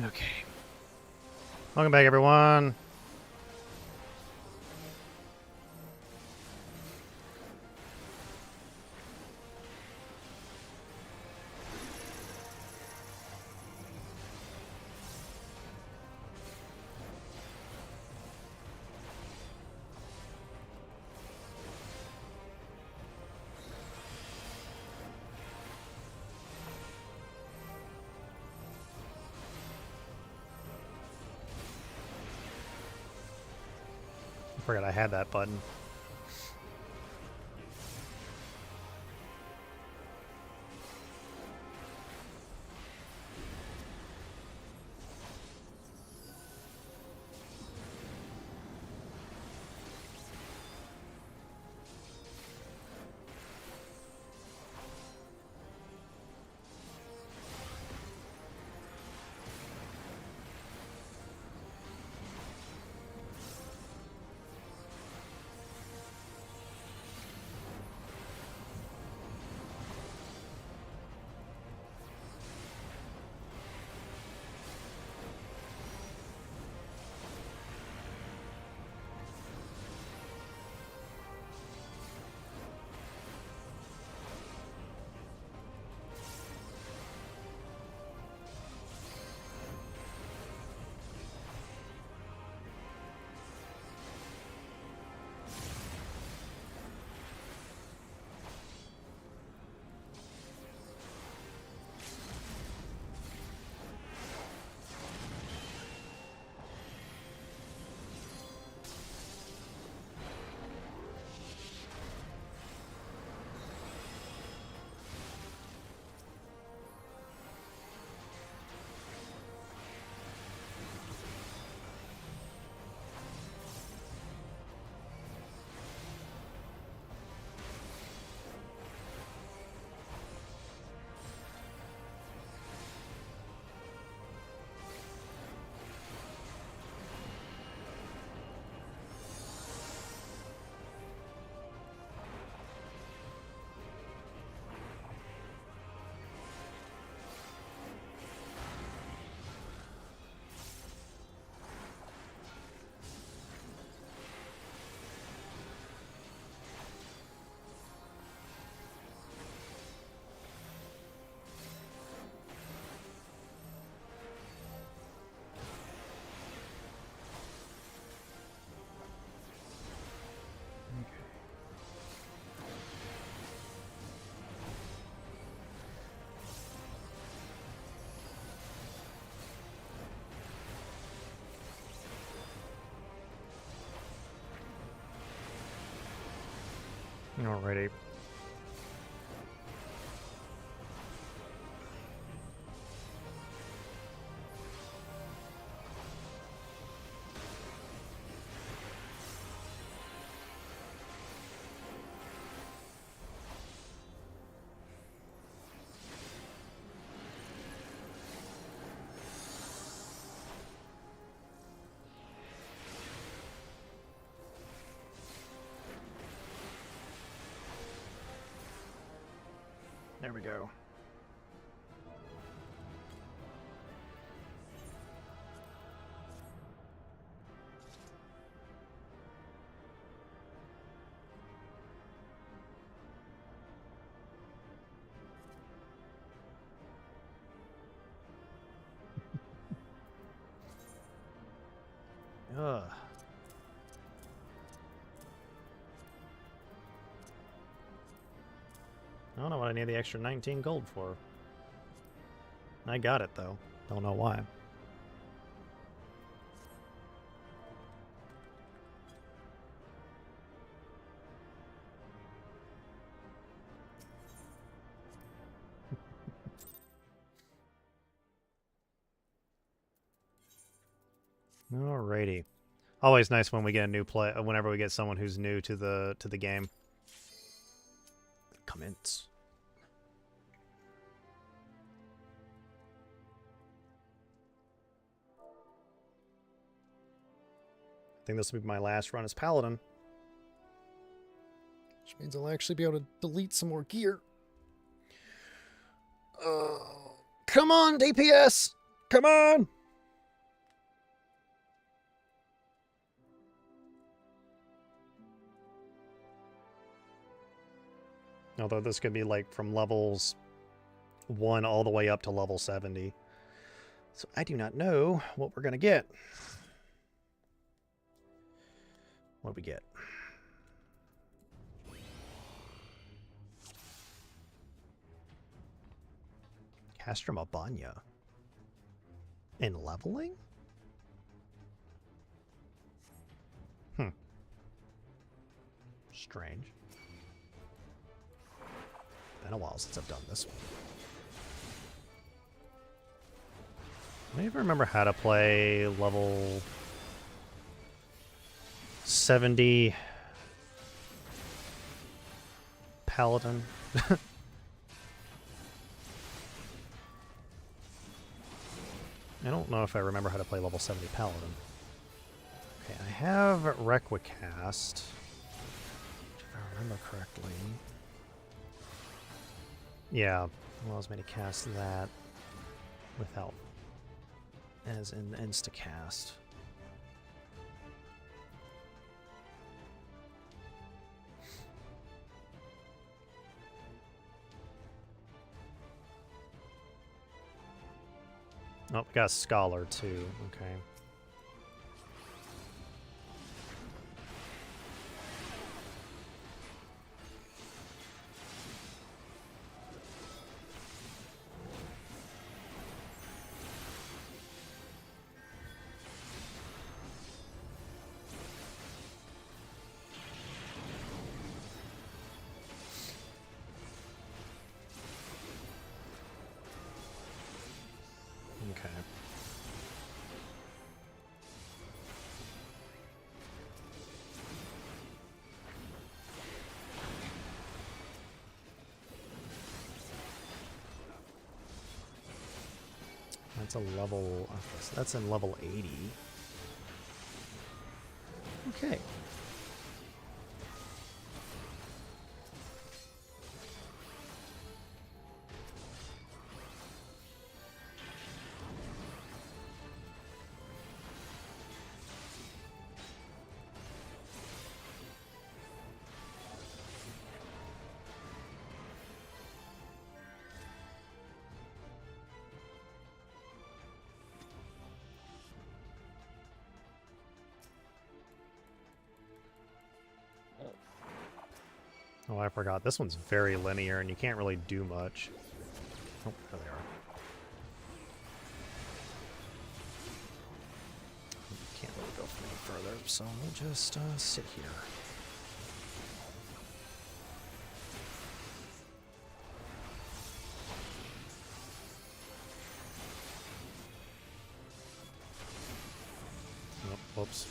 Okay. Welcome back, everyone. I forgot I had that button. Alrighty. There we go. Ugh. I don't know what I need the extra 19 gold for. I got it, though. Don't know why. Alrighty. Always nice when we get a new play. Whenever we get someone who's new to the game. Comments. I think this will be my last run as Paladin. Which means I'll actually be able to delete some more gear. Come on, DPS! Come on! Although this could be like from levels 1 all the way up to level 70. So I do not know what we're going to get. What do we get? Castrum Abanya. In leveling? Strange. Been a while since I've done this one. I don't even remember how to play level 70 Paladin. I don't know if I remember how to play level 70 Paladin. Okay, I have Requicast, if I remember correctly. Yeah, allows me to cast that without, as in instacast. Oh, we got a Scholar too, okay. Okay. That's a level, okay, so that's in level 80. Okay. Oh, I forgot. This one's very linear, and you can't really do much. Oh, there they are. Can't really go any further, so we'll just sit here. Whoops.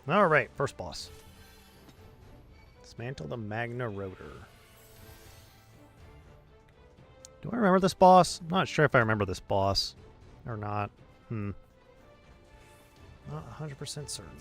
Alright, first boss. Dismantle the Magna Rotor. Do I remember this boss? I'm not sure if I remember this boss or not. Not 100% certain.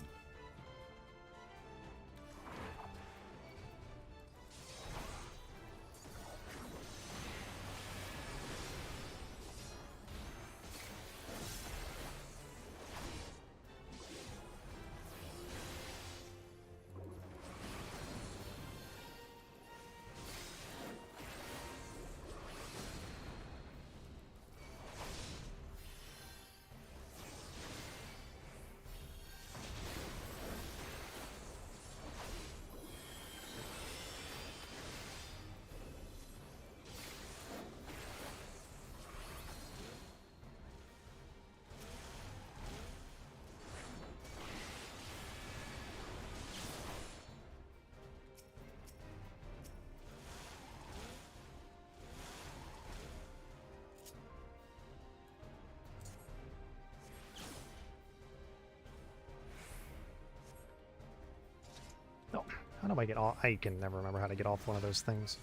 How do I get off? I can never remember how to get off one of those things.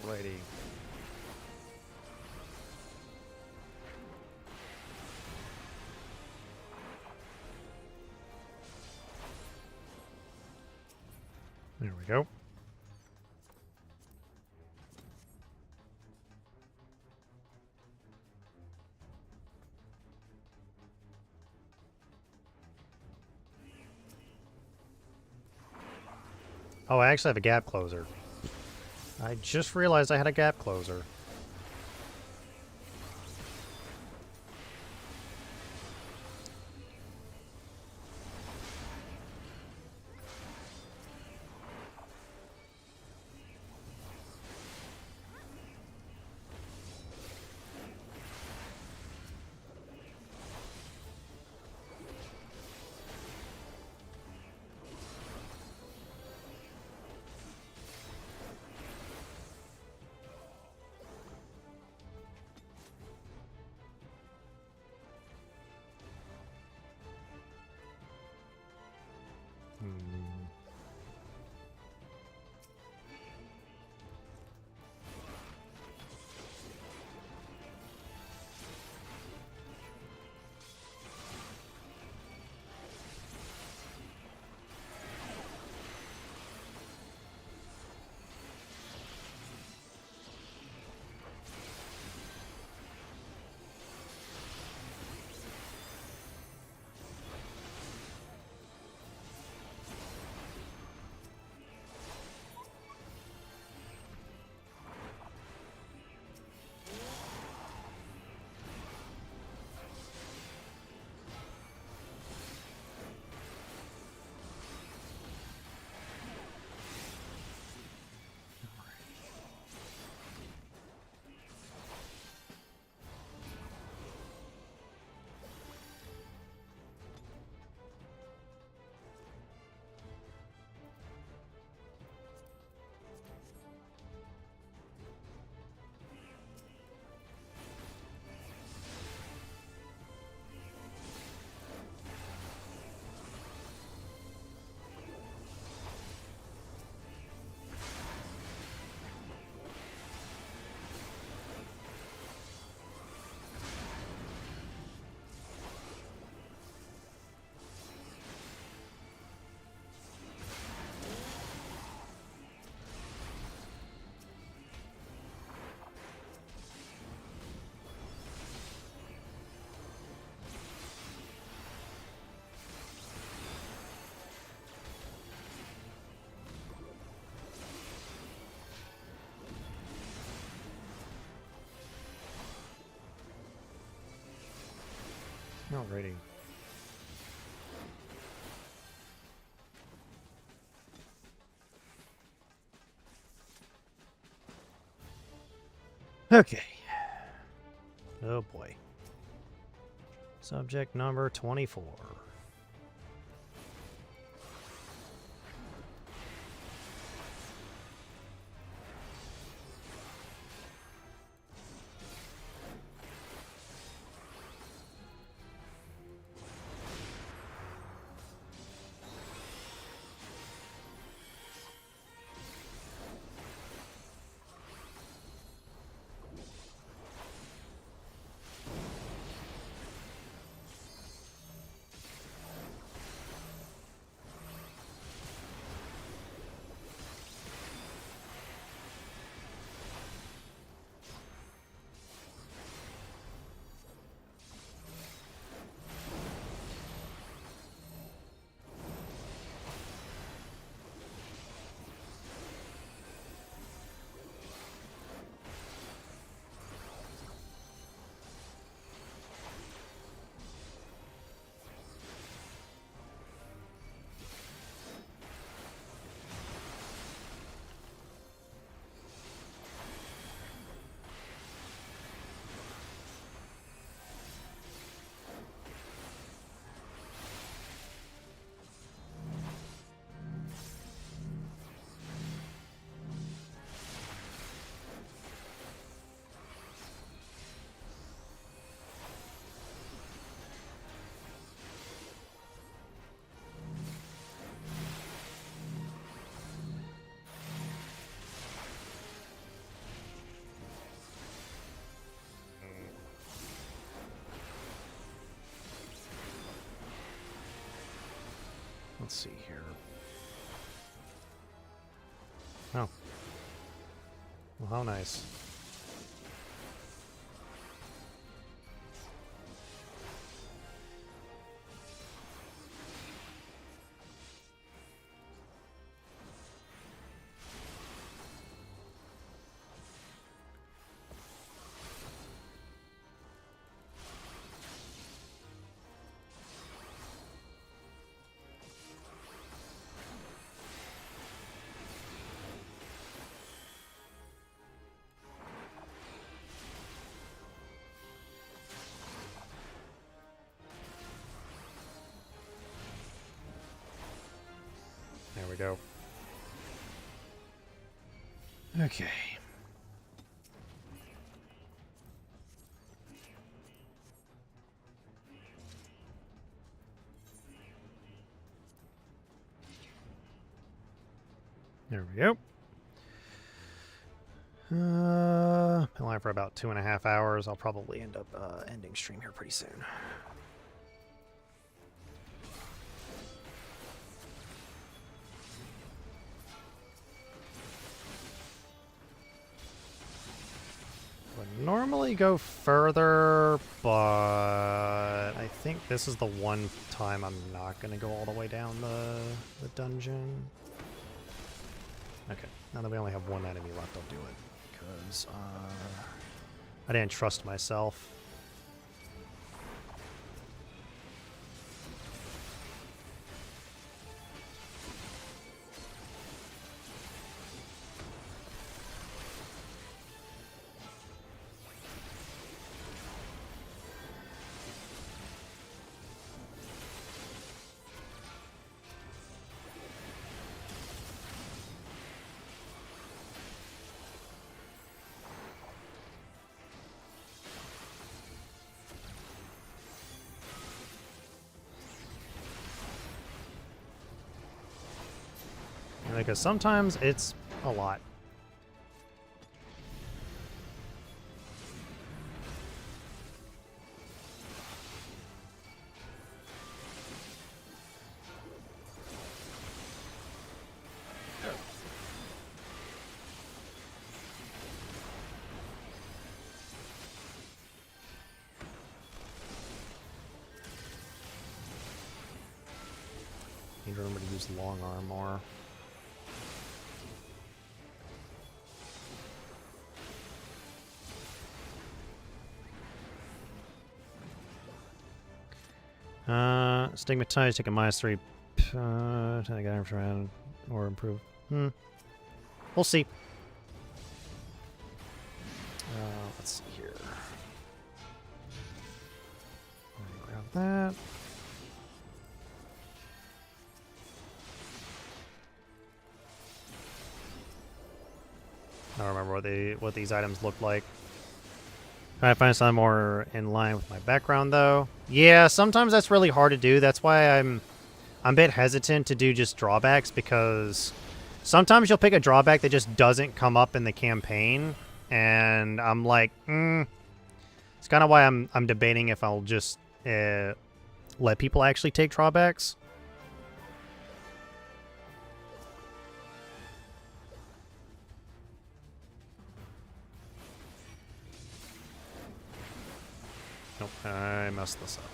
Alrighty. There we go. Oh, I actually have a gap closer. I just realized I had a gap closer. Alrighty. Okay. Oh boy. Subject number 24. Let's see here. Oh. Well, how nice. There we go. Okay. There we go. Been live for about 2.5 hours. I'll probably end up ending stream here pretty soon. Would normally go further, but I think this is the one time I'm not going to go all the way down the dungeon. Okay, now that we only have one enemy left, I'll do it. Because I didn't trust myself. Because sometimes it's a lot. Need to remember to use long arm more. Stigmatized, take a -3. I got around or improve. We'll see. Let's see here. Grab that. I don't remember what these items look like. Try to find something more in line with my background, though. Yeah, sometimes that's really hard to do. That's why I'm a bit hesitant to do just drawbacks, because sometimes you'll pick a drawback that just doesn't come up in the campaign, and I'm like, It's kind of why I'm debating if I'll just let people actually take drawbacks. Nope, I messed this up.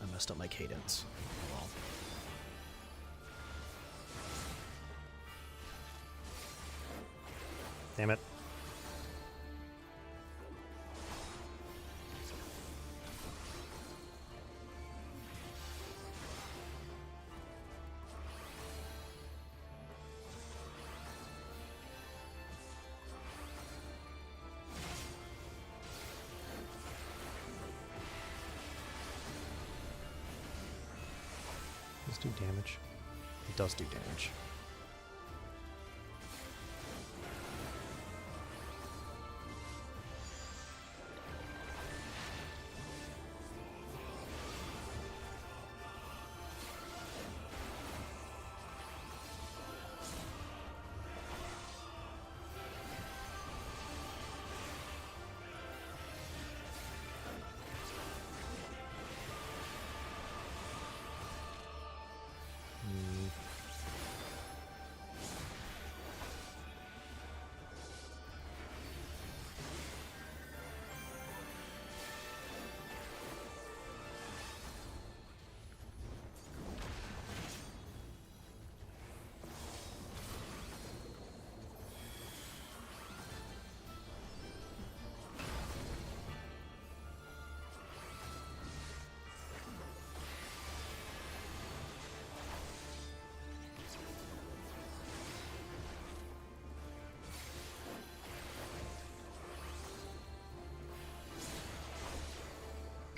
I messed up my cadence. Oh well. Damn it. Does do damage? It does do damage.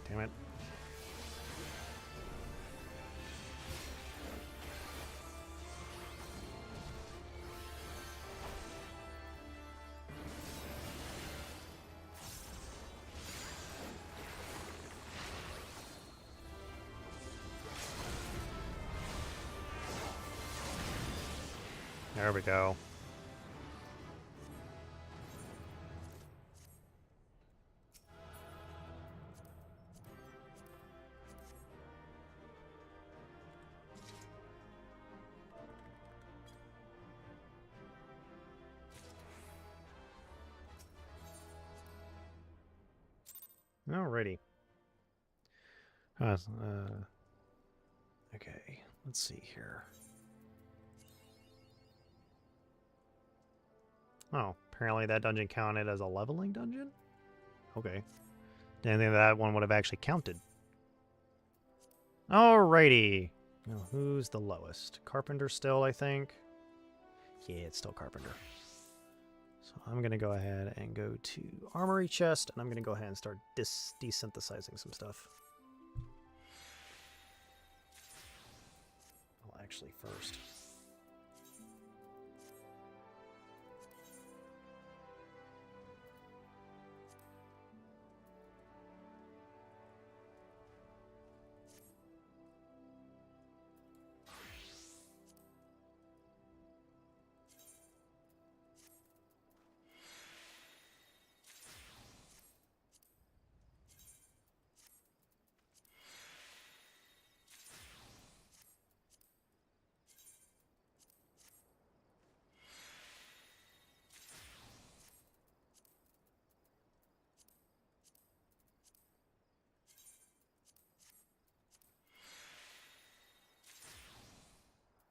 Damn it. There we go. Alrighty. Okay, let's see here. Oh, apparently that dungeon counted as a leveling dungeon? Okay. Didn't think that one would have actually counted. Alrighty. Now, who's the lowest? Carpenter still, I think? Yeah, it's still Carpenter. So I'm going to go ahead and go to Armory Chest, and I'm going to go ahead and start desynthesizing some stuff. Well, actually, first.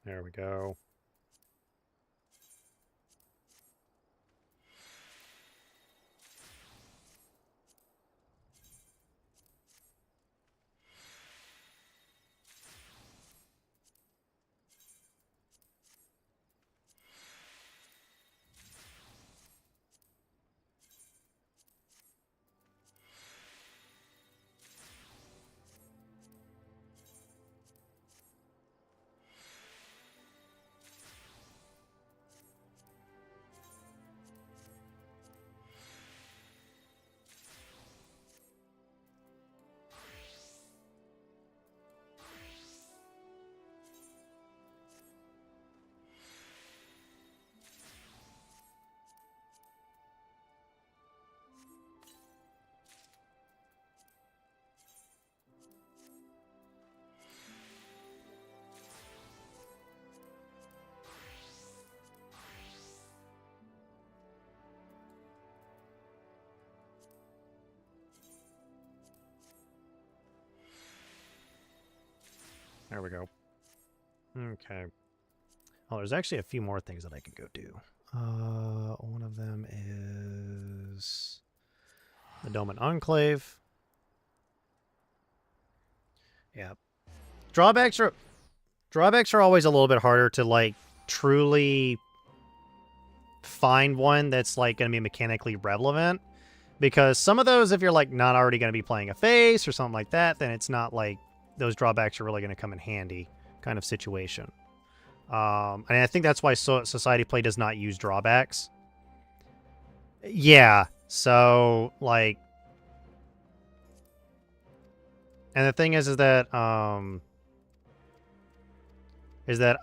There we go. There we go. Okay. Oh, there's actually a few more things that I could go do. One of them is the Dome and Enclave. Yeah. Drawbacks are always a little bit harder to like truly find one that's like going to be mechanically relevant, because some of those, if you're like not already going to be playing a face or something like that, then it's not like those drawbacks are really going to come in handy kind of situation. And I think that's why Society Play does not use drawbacks. Yeah, so like, and the thing is that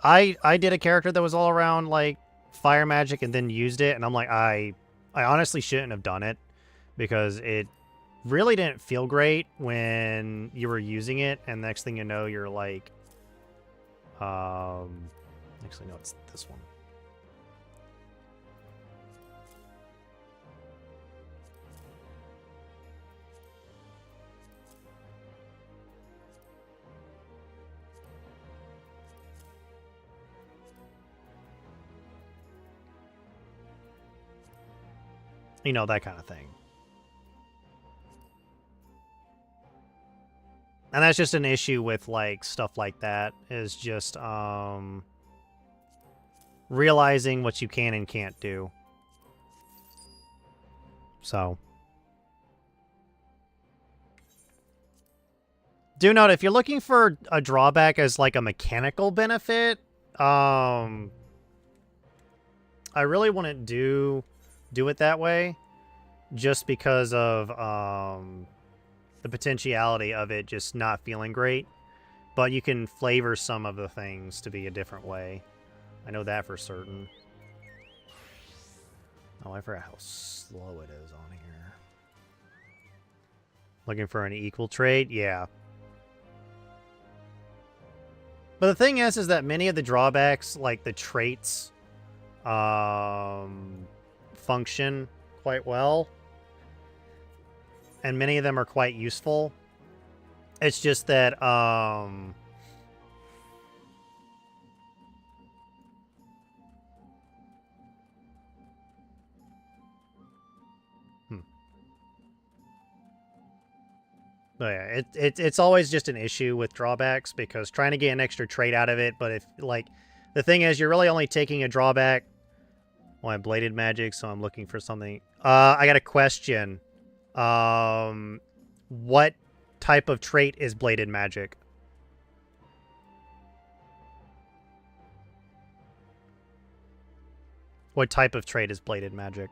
I did a character that was all around like fire magic and then used it, and I'm like, I honestly shouldn't have done it, because it really didn't feel great when you were using it, and next thing you know, you're like, actually no, it's this one. You know, that kind of thing. And that's just an issue with like stuff like that, is just realizing what you can and can't do. So do note, if you're looking for a drawback as like a mechanical benefit, I really wouldn't do it that way, just because of the potentiality of it just not feeling great. But you can flavor some of the things to be a different way. I know that for certain. Oh, I forgot how slow it is on here. Looking for an equal trait? Yeah. But the thing is that many of the drawbacks, like the traits, function quite well. And many of them are quite useful. It's just that, Oh yeah, it's always just an issue with drawbacks, because trying to get an extra trait out of it, but if, like, the thing is, you're really only taking a drawback. Well, I bladed magic, so I'm looking for something. I got a question. What type of trait is bladed magic? What type of trait is bladed magic?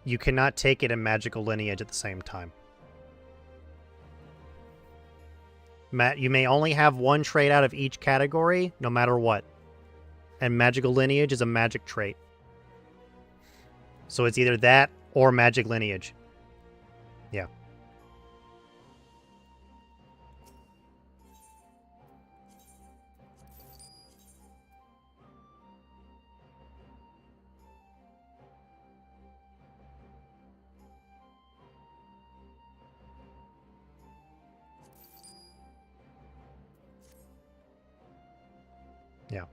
You cannot take it in magical lineage at the same time. Matt, you may only have one trait out of each category, no matter what. And magical lineage is a magic trait. So it's either that or magic lineage. Yeah. Yeah.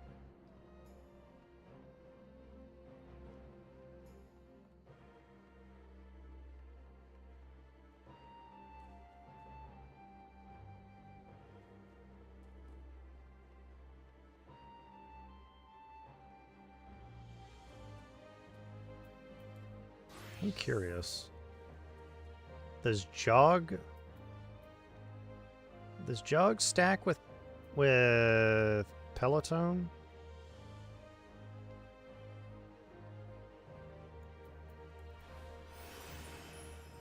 I'm curious. Does jog stack with Peloton?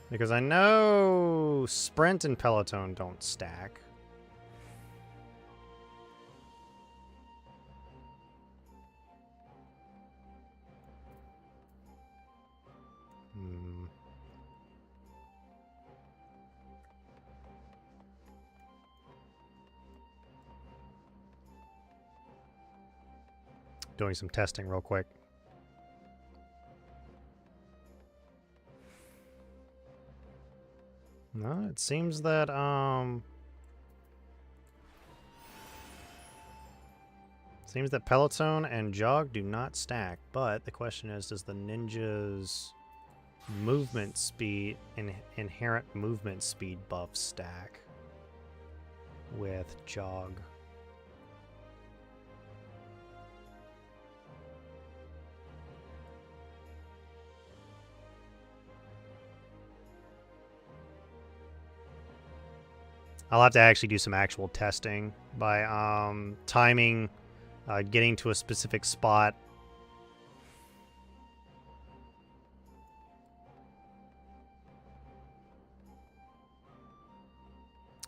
Because I know Sprint and Peloton don't stack. Hmm. Doing some testing real quick. No, it seems that Peloton and Jog do not stack, but the question is, does the ninja's movement speed, inherent movement speed buff stack with Jog? I'll have to actually do some actual testing by timing, getting to a specific spot.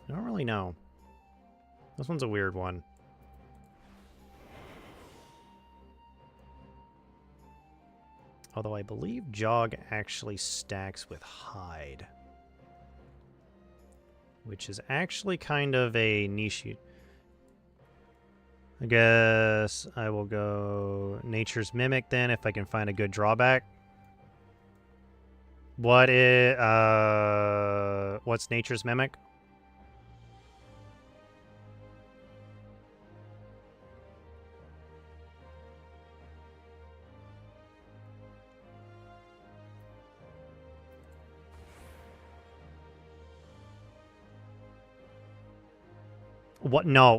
I don't really know. This one's a weird one. Although I believe Jog actually stacks with Hide, which is actually kind of a niche. I guess I will go Nature's Mimic then if I can find a good drawback. What's Nature's Mimic?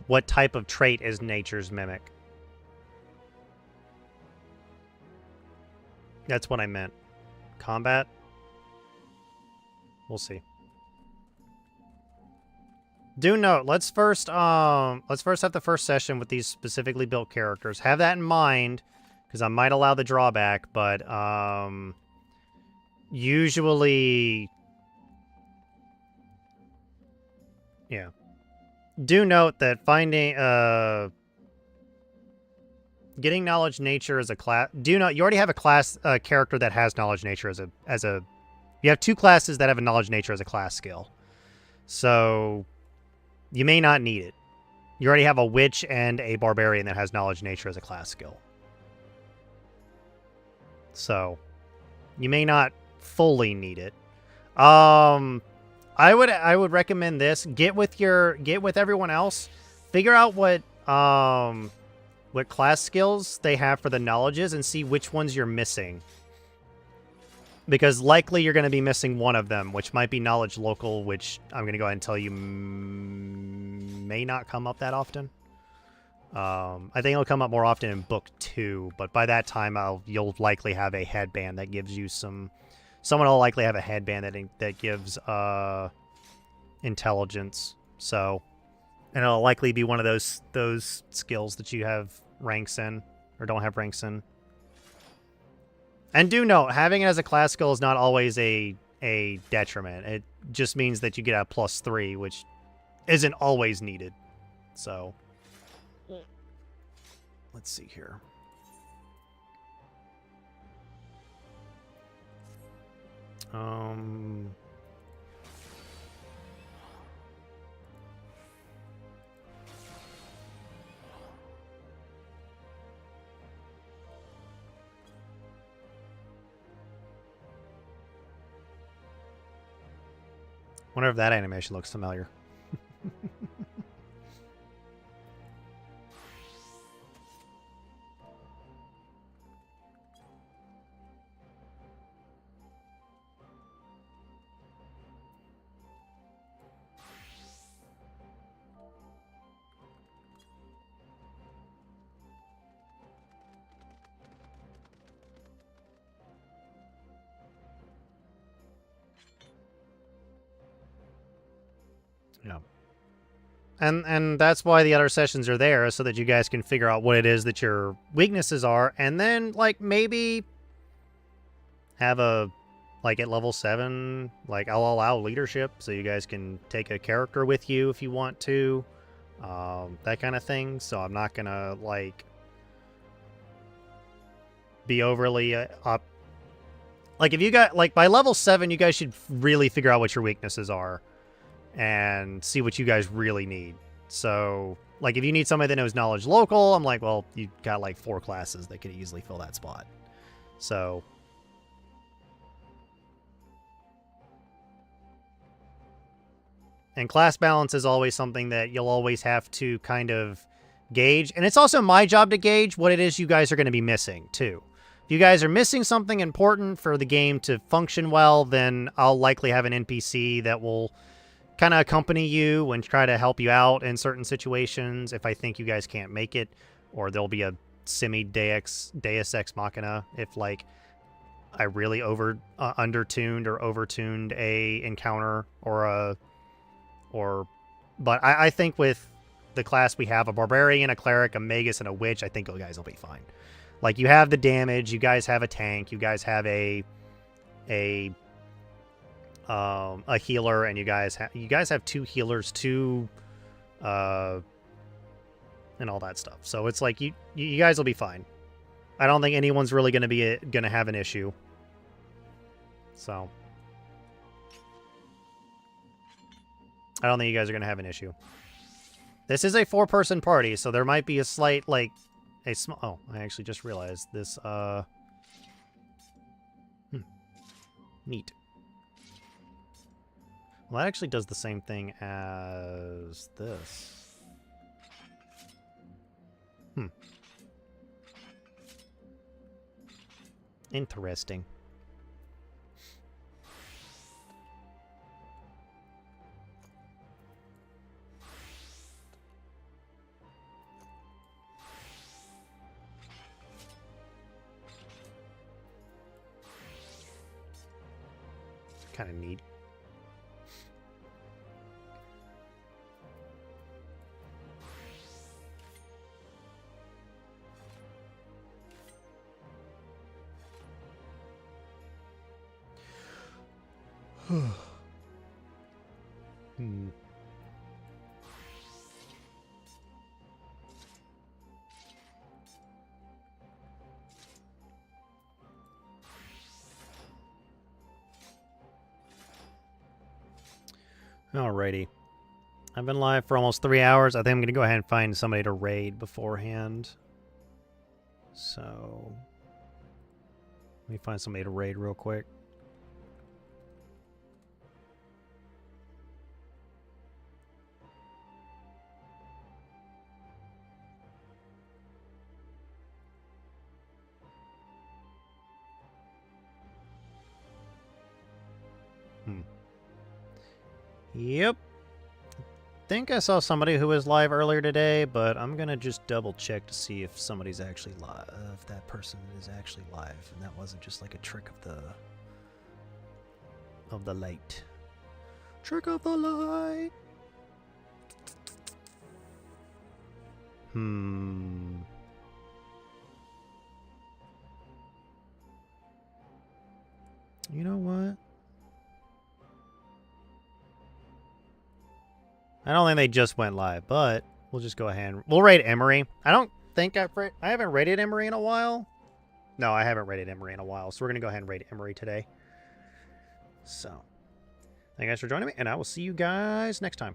What type of trait is Nature's Mimic? That's what I meant. Combat? We'll see. Do note, let's first have the first session with these specifically built characters. Have that in mind, because I might allow the drawback, but usually, yeah. Do note that finding getting knowledge nature as a class. Do note you already have a class character that has knowledge nature as a. You have two classes that have a knowledge nature as a class skill, so you may not need it. You already have a witch and a barbarian that has knowledge nature as a class skill, so you may not fully need it. I would recommend this. Get with everyone else. Figure out what class skills they have for the knowledges and see which ones you're missing. Because likely you're going to be missing one of them, which might be knowledge local, which I'm going to go ahead and tell you may not come up that often. I think it'll come up more often in book 2, but by that time you'll likely have a headband that gives you some. Someone will likely have a headband that gives intelligence. So, and it'll likely be one of those skills that you have ranks in or don't have ranks in. And do note, having it as a class skill is not always a detriment. It just means that you get a +3, which isn't always needed. So, let's see here. Wonder if that animation looks familiar. Yeah. And that's why the other sessions are there, so that you guys can figure out what it is that your weaknesses are, and then, like, maybe have a, like, at level 7, like, I'll allow leadership, so you guys can take a character with you if you want to, that kind of thing, so I'm not gonna, like, be overly, like, if you got, like, by level 7, you guys should really figure out what your weaknesses are. And see what you guys really need. So, like, if you need somebody that knows knowledge local, I'm like, well, you got like 4 classes that could easily fill that spot. So, And class balance is always something that you'll always have to kind of gauge. And it's also my job to gauge what it is you guys are going to be missing, too. If you guys are missing something important for the game to function well, then I'll likely have an NPC that will kind of accompany you and try to help you out in certain situations if I think you guys can't make it, or there'll be a deus ex machina if, like, I really undertuned or overtuned a encounter but I think with the class we have, a barbarian, a cleric, a magus, and a witch, I think you guys will be fine. Like, you have the damage, you guys have a tank, you guys have a healer, and you guys have 2 healers, 2 and all that stuff. So it's like you guys will be fine. I don't think anyone's really gonna have an issue. So I don't think you guys are gonna have an issue. This is a 4-person party, so there might be a slight, like, a small... Oh, I actually just realized this, Neat. Well, that actually does the same thing as this. Interesting. Kind of neat. Alrighty. I've been live for almost 3 hours. I think I'm going to go ahead and find somebody to raid beforehand. So, let me find somebody to raid real quick. Yep. I think I saw somebody who was live earlier today, but I'm going to just double check to see if somebody's actually live, if that person is actually live, and that wasn't just like a trick of the light. Trick of the light. You know what? I don't think they just went live, but we'll just go ahead and... We'll raid Emery. I don't think I haven't raided Emery in a while. No, I haven't raided Emery in a while, so we're going to go ahead and raid Emery today. So, thank you guys for joining me, and I will see you guys next time.